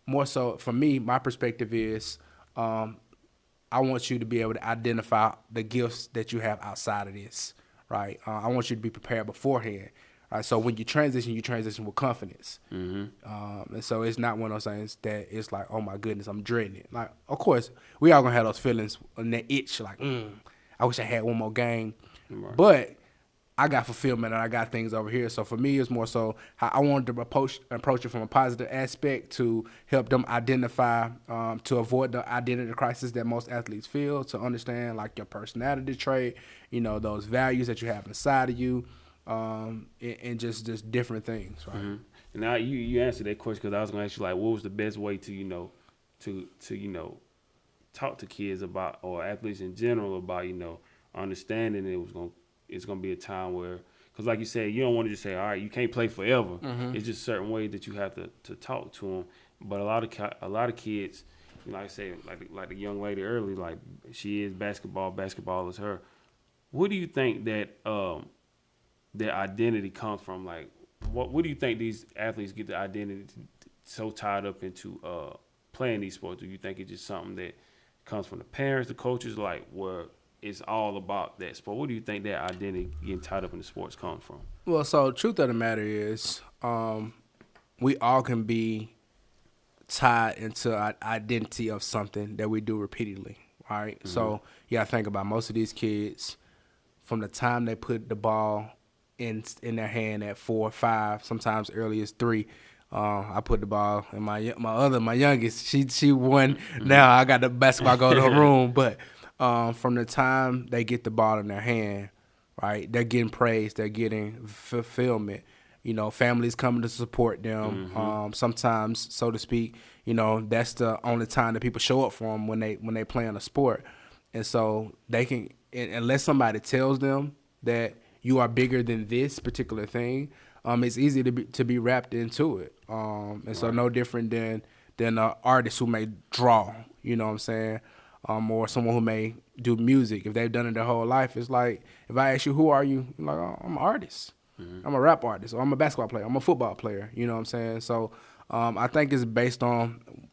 More so, for me, my perspective is I want you to be able to identify the gifts that you have outside of this, right? I want you to be prepared beforehand. Right, so when you transition with confidence. And so it's not one of those things that it's like, oh my goodness, I'm dreading it. Like, of course, we all gonna have those feelings and that itch, like, I wish I had one more game. Right. But I got fulfillment and I got things over here. So for me, it's more so how I wanted to approach it from a positive aspect to help them identify, to avoid the identity crisis that most athletes feel, to understand like your personality trait, you know, those values that you have inside of you. And just different things, right? And now you answered that question, because I was going to ask you, like, what was the best way to, you know, to talk to kids about, or athletes in general about, you know, understanding it's going to be a time where, because like you said, you don't want to just say, all right, you can't play forever. It's just certain ways that you have to talk to them. But a lot of kids, you know, like I say, like the young lady earlier, like, she is basketball is her. What do you think that their identity comes from? Like, what do you think these athletes get their identity so tied up into playing these sports? Do you think it's just something that comes from the parents, the coaches, like, where it's all about that sport? What do you think their identity getting tied up in the sports comes from? Well, so truth of the matter is, we all can be tied into an identity of something that we do repeatedly, right? So you gotta think about most of these kids, from the time they put the ball in their hand at 4 or 5, sometimes early as 3. I put the ball in my youngest. She won. Now I got the basketball go to her room. But from the time they get the ball in their hand, right, they're getting praise. They're getting fulfillment. You know, families coming to support them. Sometimes, so to speak, you know, that's the only time that people show up for them when they play on a sport. And so they can, unless somebody tells them that you are bigger than this particular thing, it's easy to be wrapped into it. And so no different than an artist who may draw, you know what I'm saying, or someone who may do music. If they've done it their whole life, it's like, if I ask you, who are you? I'm like, oh, I'm an artist. I'm a rap artist, or I'm a basketball player. I'm a football player, you know what I'm saying? So I think it's based on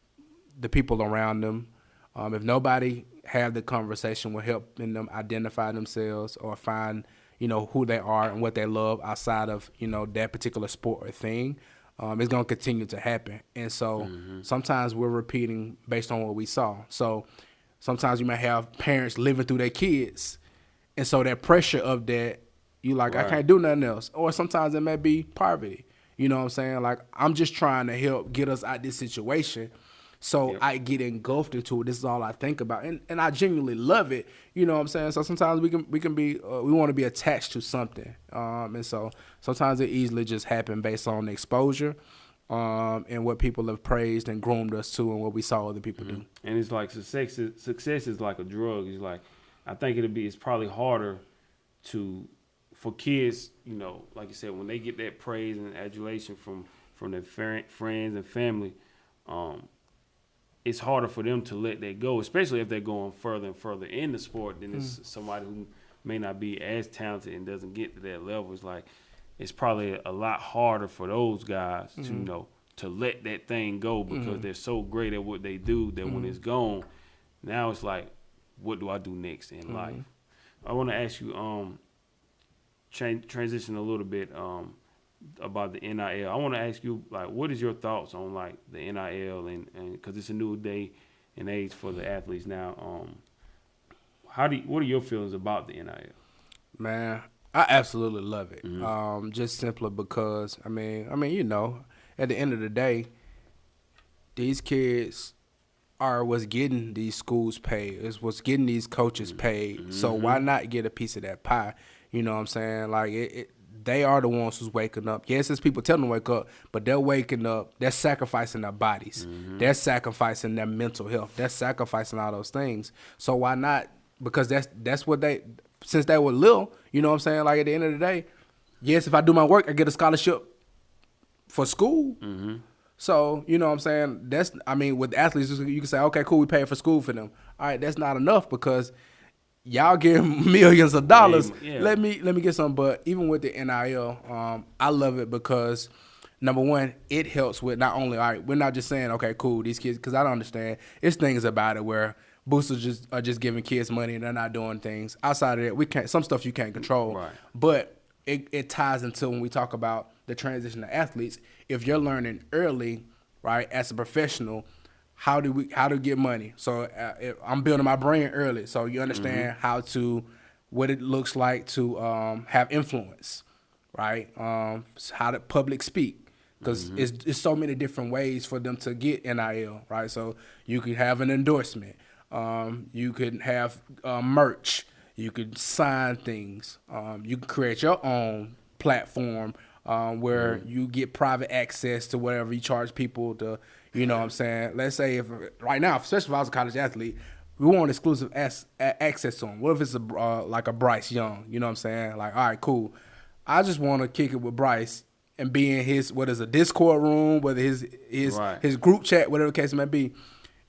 the people around them. If nobody have the conversation with helping them identify themselves or find, who they are and what they love outside of, that particular sport or thing, it's going to continue to happen. And so sometimes we're repeating based on what we saw. So sometimes you might have parents living through their kids. And so that pressure of that, you like, I can't do nothing else. Or sometimes it may be poverty. You know what I'm saying? Like, I'm just trying to help get us out this situation. So I get engulfed into it. This is all I think about. And I genuinely love it. You know what I'm saying? So sometimes we can be, we want to be attached to something. And so sometimes it easily just happen based on the exposure and what people have praised and groomed us to and what we saw other people do. And it's like success is like a drug. It's like, I think it's probably harder for kids, like you said, when they get that praise and adulation from their friends and family, it's harder for them to let that go, especially if they're going further and further in the sport than it's somebody who may not be as talented and doesn't get to that level. It's like, it's probably a lot harder for those guys to let that thing go because they're so great at what they do that when it's gone, now it's like, what do I do next in life? I want to ask you, transition a little bit about the NIL. I want to ask you, like, what is your thoughts on, like, the NIL and because it's a new day and age for the athletes now. What are your feelings about the NIL? Man, I absolutely love it. Just simply because, I mean, at the end of the day, these kids are what's getting these schools paid, is what's getting these coaches paid. So why not get a piece of that pie? You know what I'm saying? Like, they are the ones who's waking up. Yes, there's people telling them to wake up, but they're waking up. They're sacrificing their bodies. They're sacrificing their mental health. They're sacrificing all those things. So why not? Because that's what since they were little, you know what I'm saying? Like, at the end of the day, yes, if I do my work, I get a scholarship for school. So, you know what I'm saying? With athletes, you can say, okay, cool, we pay for school for them. All right, that's not enough because y'all give millions of dollars. Let me get some. But even with the NIL, I love it because, number one, it helps with not only, all right, we're not just saying, okay, cool, these kids, because I don't understand. It's things about it where boosters are just giving kids money and they're not doing things. Outside of that, some stuff you can't control. Right. But it ties into when we talk about the transition to athletes. If you're learning early, right, as a professional, how to get money. So I'm building my brain early, so you understand what it looks like to have influence, right? How to public speak, because it's so many different ways for them to get NIL, right? So you could have an endorsement, you could have merch, you could sign things, you can create your own platform where you get private access to whatever you charge people to. You know what I'm saying? Let's say right now, especially if I was a college athlete, we want exclusive access to them. What if it's like a Bryce Young? You know what I'm saying? Like, all right, cool. I just want to kick it with Bryce and be in his, what is a Discord room, whether his group chat, whatever the case may be.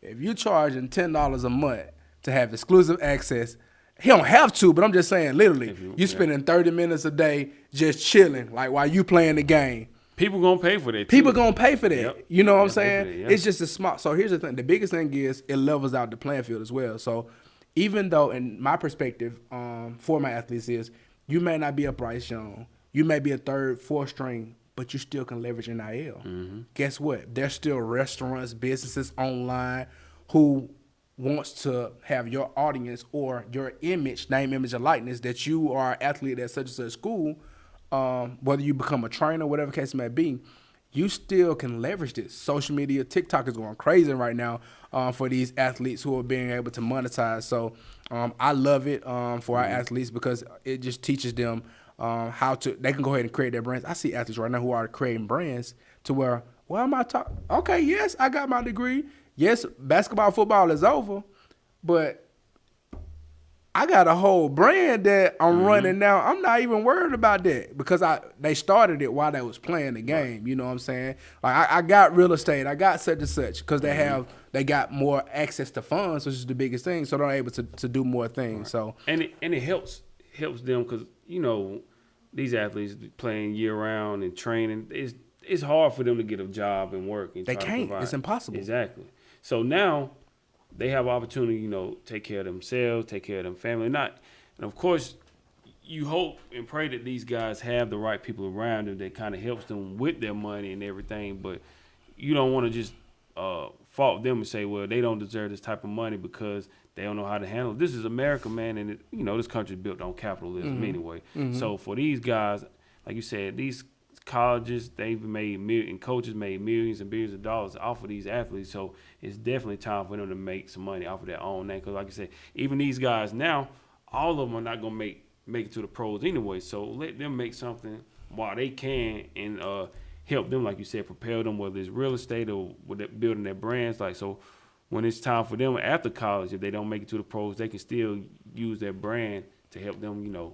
If you're charging $10 a month to have exclusive access, he don't have to, but I'm just saying, literally, you spending 30 minutes a day just chilling, like while you playing the game. People gonna pay for that. People gonna pay for that. Yep. You know what I'm saying? It's just a smart. So here's the thing. The biggest thing is it levels out the playing field as well. So even though, in my perspective, for my athletes is, you may not be a Bryce Young, you may be a third, fourth string, but you still can leverage NIL. Guess what? There's still restaurants, businesses online who wants to have your audience or your image, name, image, and likeness that you are an athlete at such and such school. Whether you become a trainer, whatever the case may be, you still can leverage this. Social media, TikTok is going crazy right now for these athletes who are being able to monetize. So I love it for our athletes because it just teaches them they can go ahead and create their brands. I see athletes right now who are creating brands to where, well, am I talking? Okay, yes, I got my degree. Yes, basketball, football is over, but I got a whole brand that I'm running now. I'm not even worried about that because they started it while they was playing the game. Right. You know what I'm saying? Like I got real estate, I got such and such because they got more access to funds, which is the biggest thing. So they're able to do more things. Right. So and it helps them because these athletes playing year round and training. It's hard for them to get a job and work. And they can't. It's impossible. Exactly. So now they have opportunity, take care of themselves, take care of their family. And of course, you hope and pray that these guys have the right people around them that kind of helps them with their money and everything. But you don't want to just fault them and say, well, they don't deserve this type of money because they don't know how to handle it. This is America, man, and this country is built on capitalism anyway. So for these guys, like you said, these colleges, they've made and coaches made millions and billions of dollars off of these athletes. So it's definitely time for them to make some money off of their own name. Because like I said, even these guys now, all of them are not gonna make it to the pros anyway. So let them make something while they can and help them, like you said, propel them, whether it's real estate or building their brands. Like, so when it's time for them after college, if they don't make it to the pros, they can still use their brand to help them,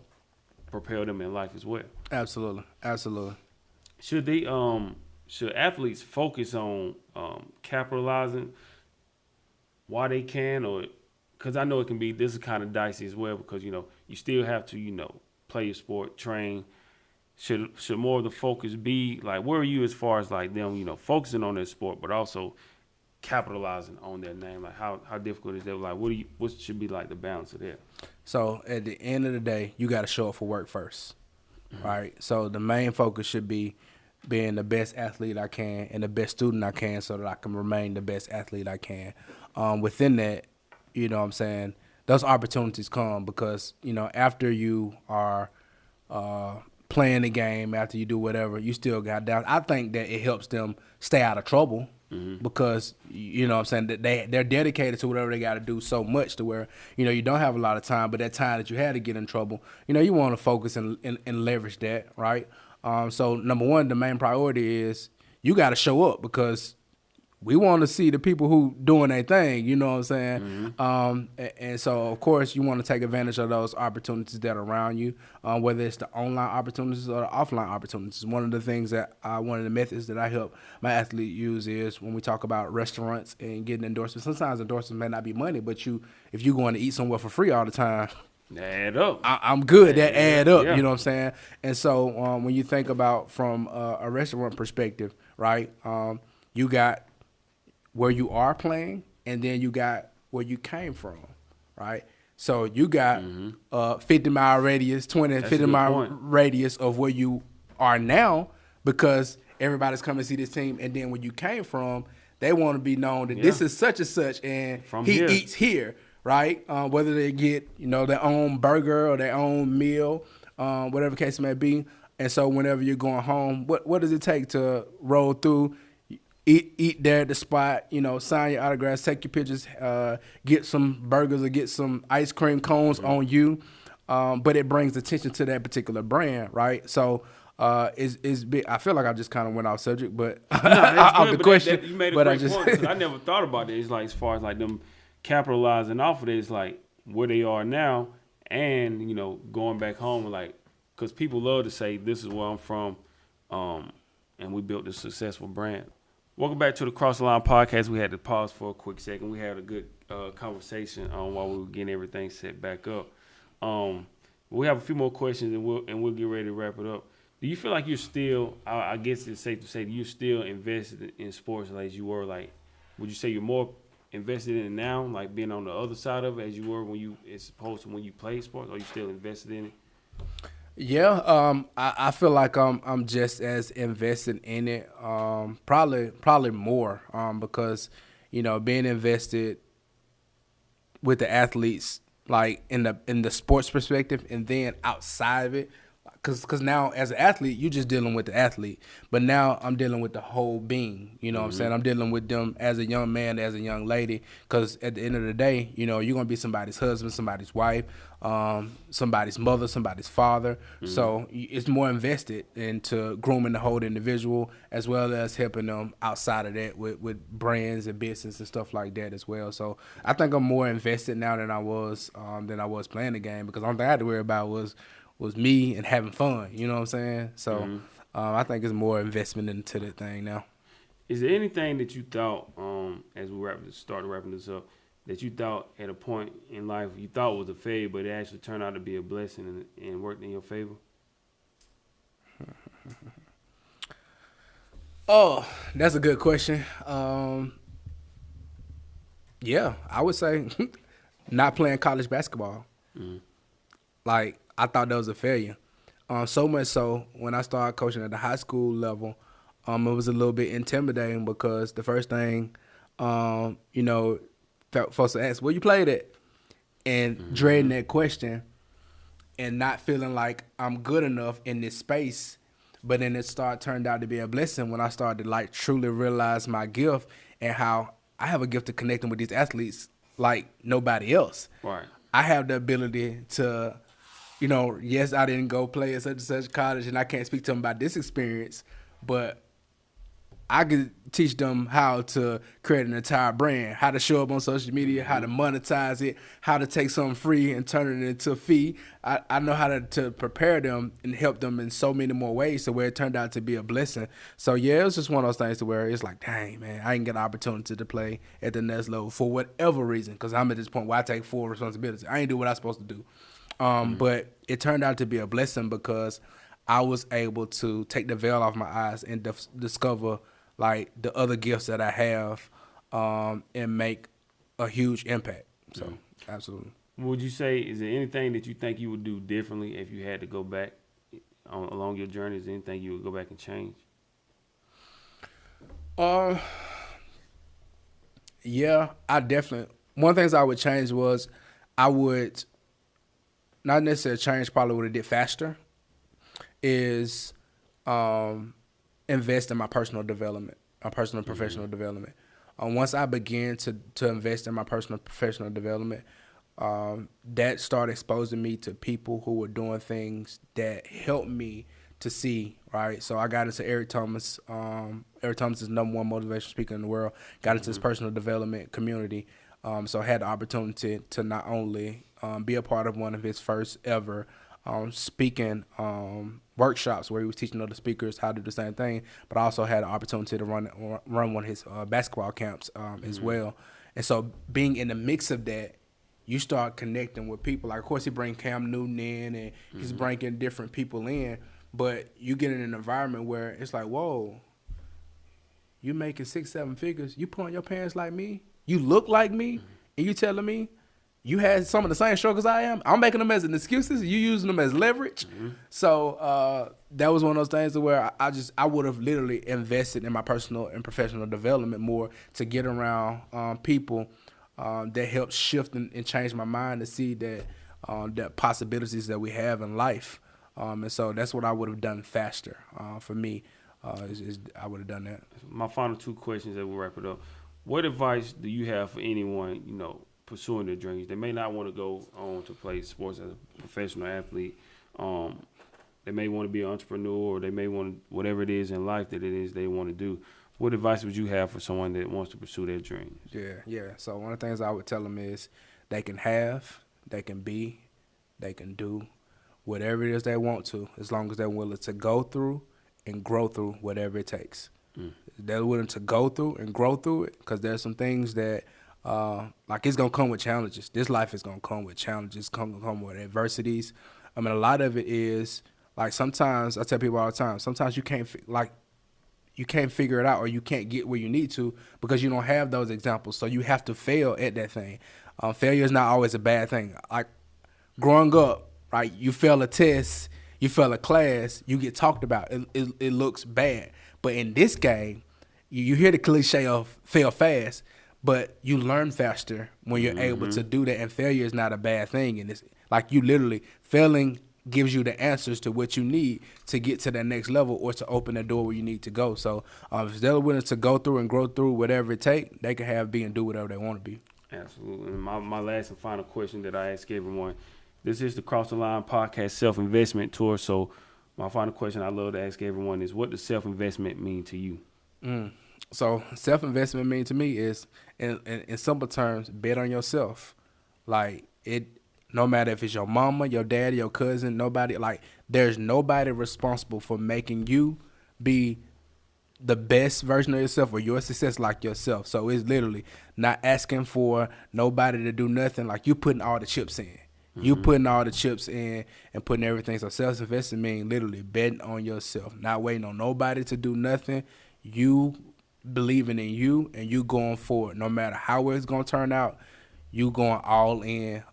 propel them in life as well. Absolutely. Should athletes focus on capitalizing while they can, or because I know this is kind of dicey as well, because you still have to play your sport, train. Should more of the focus be like, where are you as far as like them focusing on their sport, but also capitalizing on their name? Like how difficult is that? Like what should be like the balance of that? So at the end of the day, you got to show up for work first, right? So the main focus should be being the best athlete I can and the best student I can, so that I can remain the best athlete I can. Within that, what I'm saying, those opportunities come because after you are playing the game, after you do whatever, you still got down. I think that it helps them stay out of trouble because, what I'm saying, that they're dedicated to whatever they got to do so much to where, you don't have a lot of time, but that time that you had to get in trouble, you want to focus and leverage that, right? So number one, the main priority is you got to show up because we want to see the people who doing their thing, you know what I'm saying? And so, of course, you want to take advantage of those opportunities that are around you, whether it's the online opportunities or the offline opportunities. One of the things that one of the methods that I help my athlete use is when we talk about restaurants and getting endorsements. Sometimes endorsements may not be money, but if you're going to eat somewhere for free all the time, add up. I'm good. That add up, yeah. You know what I'm saying? And so when you think about from a restaurant perspective, right, you got where you are playing, and then you got where you came from, right? So you got 50-mile radius, 50-mile radius of where you are now because everybody's coming to see this team. And then where you came from, they want to be known that this is such and such, and eats here, right? Whether they get, their own burger or their own meal, whatever the case may be. And so whenever you're going home, what does it take to roll through, eat there at the spot, sign your autographs, take your pictures, get some burgers or get some ice cream cones on you. But it brings attention to that particular brand, right? So it's big. I feel like I just kind of went off subject, but off the question. You made a great point, because I never thought about it. It's like as far as like them capitalizing off of it, it's like where they are now and, going back home, like, because people love to say this is where I'm from, and we built this successful brand. Welcome back to the Cross the Line podcast. We had to pause for a quick second. We had a good conversation while we were getting everything set back up. We have a few more questions, and we'll get ready to wrap it up. Do you feel like you're still, I guess it's safe to say, that you're still invested in sports as you were? Like, would you say you're more invested in it now, like being on the other side of it, as you were as opposed to when you played sports? Or are you still invested in it? Yeah, I feel like I'm just as invested in it, probably more, because being invested with the athletes, like in the sports perspective, and then outside of it, because now as an athlete you're just dealing with the athlete, but now I'm dealing with the whole being. What I'm saying? I'm dealing with them as a young man, as a young lady, because at the end of the day, you're gonna be somebody's husband, somebody's wife, somebody's mother, somebody's father. So it's more invested into grooming the whole individual, as well as helping them outside of that with brands and business and stuff like that as well. So I think I'm more invested now than I was playing the game, because the only thing I had to worry about was me and having fun. You know what I'm saying? So I think it's more investment into the thing now. Is there anything that you thought, as we started wrapping this up, that you thought at a point in life you thought was a failure, but it actually turned out to be a blessing and worked in your favor? Oh, that's a good question. Yeah, I would say not playing college basketball. Like, I thought that was a failure. So much so when I started coaching at the high school level, it was a little bit intimidating because the first thing, you know, folks would ask, "Where you played at?" And dreading that question and not feeling like I'm good enough in this space. But then turned out to be a blessing when I started to like truly realize my gift and how I have a gift of connecting with these athletes like nobody else. Right. I have the ability to, yes, I didn't go play at such and such college and I can't speak to them about this experience, but I could teach them how to create an entire brand, how to show up on social media, how to monetize it, how to take something free and turn it into a fee. I know how to prepare them and help them in so many more ways to where it turned out to be a blessing. So, yeah, it was just one of those things to where it's like, dang, man, I didn't get an opportunity to play at the next level for whatever reason because I'm at this point where I take full responsibility. I ain't do what I'm supposed to do. But it turned out to be a blessing because I was able to take the veil off my eyes and discover like the other gifts that I have, and make a huge impact. So, absolutely. Would you say, is there anything that you think you would do differently if you had to go back along your journey? Is there anything you would go back and change? Yeah, I definitely. One of the things I would change was I would not necessarily change, probably would have did faster, is invest in my personal development, my personal and professional development. Once I began to invest in my personal and professional development, that started exposing me to people who were doing things that helped me to see, right? So I got into Eric Thomas. Eric Thomas is #1 motivational speaker in the world. Got into his personal development community. So I had the opportunity to not only be a part of one of his first ever speaking workshops where he was teaching other speakers how to do the same thing, but I also had the opportunity to run one of his basketball camps as well. And so being in the mix of that, you start connecting with people. Like, of course, he bring Cam Newton in, and he's bringing different people in, but you get in an environment where it's like, whoa, you making 6-7 figures, you put on your pants like me, you look like me, and you telling me you had some of the same struggles I am. I'm making them as an excuses. You using them as leverage. So that was one of those things where I would have literally invested in my personal and professional development more to get around people that helped shift and change my mind to see that the possibilities that we have in life. And so that's what I would have done faster for me. I would have done that. My final 2 questions that we'll wrap it up. What advice do you have for anyone, pursuing their dreams? They may not want to go on to play sports as a professional athlete. They may want to be an entrepreneur, or they may want whatever it is in life that it is they want to do. What advice would you have for someone that wants to pursue their dreams? Yeah. So one of the things I would tell them is they can have, they can be, they can do whatever it is they want to, as long as they're willing to go through and grow through whatever it takes. They're willing to go through and grow through it, because there's some things that like it's gonna come with challenges. This life is gonna come with challenges, come with adversities. I mean, a lot of it is like, sometimes I tell people all the time, sometimes you can't figure it out, or you can't get where you need to because you don't have those examples. So you have to fail at that thing. Failure is not always a bad thing. Like growing up, right? You fail a test, you fail a class, you get talked about. It looks bad. But in this game, you hear the cliche of fail fast, but you learn faster when you're able to do that. And failure is not a bad thing. And it's like, you literally failing gives you the answers to what you need to get to that next level, or to open the door where you need to go. So if they're willing to go through and grow through whatever it takes, they can have, be, and do whatever they want to be. Absolutely. And my last and final question that I ask everyone, this is the Cross the Line Podcast Self-Investment Tour. So my final question I love to ask everyone is, what does self-investment mean to you? So self-investment mean to me is, in simple terms, bet on yourself. Like, no matter if it's your mama, your daddy, your cousin, nobody, like, there's nobody responsible for making you be the best version of yourself or your success like yourself. So it's literally not asking for nobody to do nothing. Like, you putting all the chips in. You putting all the chips in and putting everything. So self-investment means literally betting on yourself, not waiting on nobody to do nothing. You believing in you and you going forward. No matter how it's going to turn out, you going all in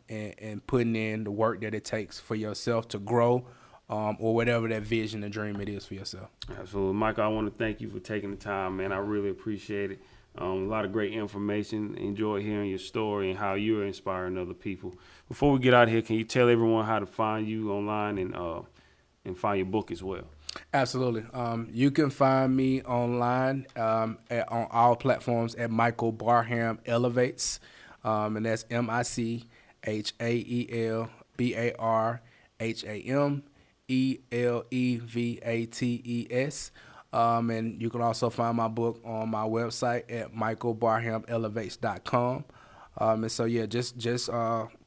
and putting in the work that it takes for yourself to grow, or whatever that vision and dream it is for yourself. Absolutely. Michael, I want to thank you for taking the time, man. I really appreciate it. A lot of great information. Enjoy hearing your story and how you're inspiring other people. Before we get out of here, can you tell everyone how to find you online and find your book as well? Absolutely. You can find me online on all platforms at Michael Barham Elevates, and that's MichaelBarhamElevates. And you can also find my book on my website at michaelbarhamelevates.com. And so yeah, just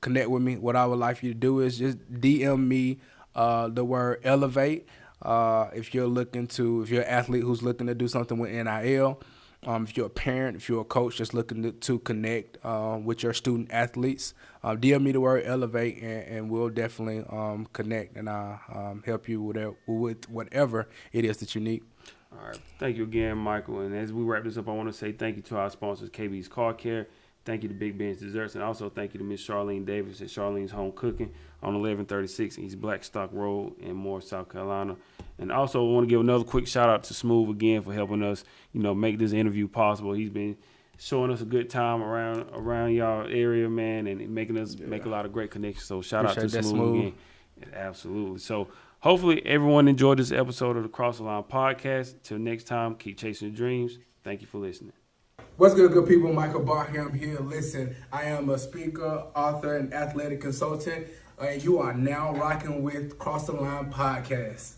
connect with me. What I would like you to do is just DM me the word elevate. If you're if you're an athlete who's looking to do something with NIL, if you're a parent, if you're a coach just looking to connect with your student athletes, DM me the word elevate, and we'll definitely connect, and I'll help you with whatever it is that you need. All right. Thank you again, Michael. And as we wrap this up, I want to say thank you to our sponsors, KB's Car Care. Thank you to Big Ben's Desserts. And also thank you to Miss Charlene Davis at Charlene's Home Cooking on 1136 East Blackstock Road in Moore, South Carolina. And also I want to give another quick shout out to Smooth again for helping us, make this interview possible. He's been showing us a good time around y'all area, man, and making us make a lot of great connections. So shout out to Smooth again. Absolutely. So hopefully everyone enjoyed this episode of the Cross the Line podcast. Till next time, keep chasing your dreams. Thank you for listening. What's good people? Michael Barham here. Listen, I am a speaker, author, and athletic consultant, and you are now rocking with Cross the Line podcast.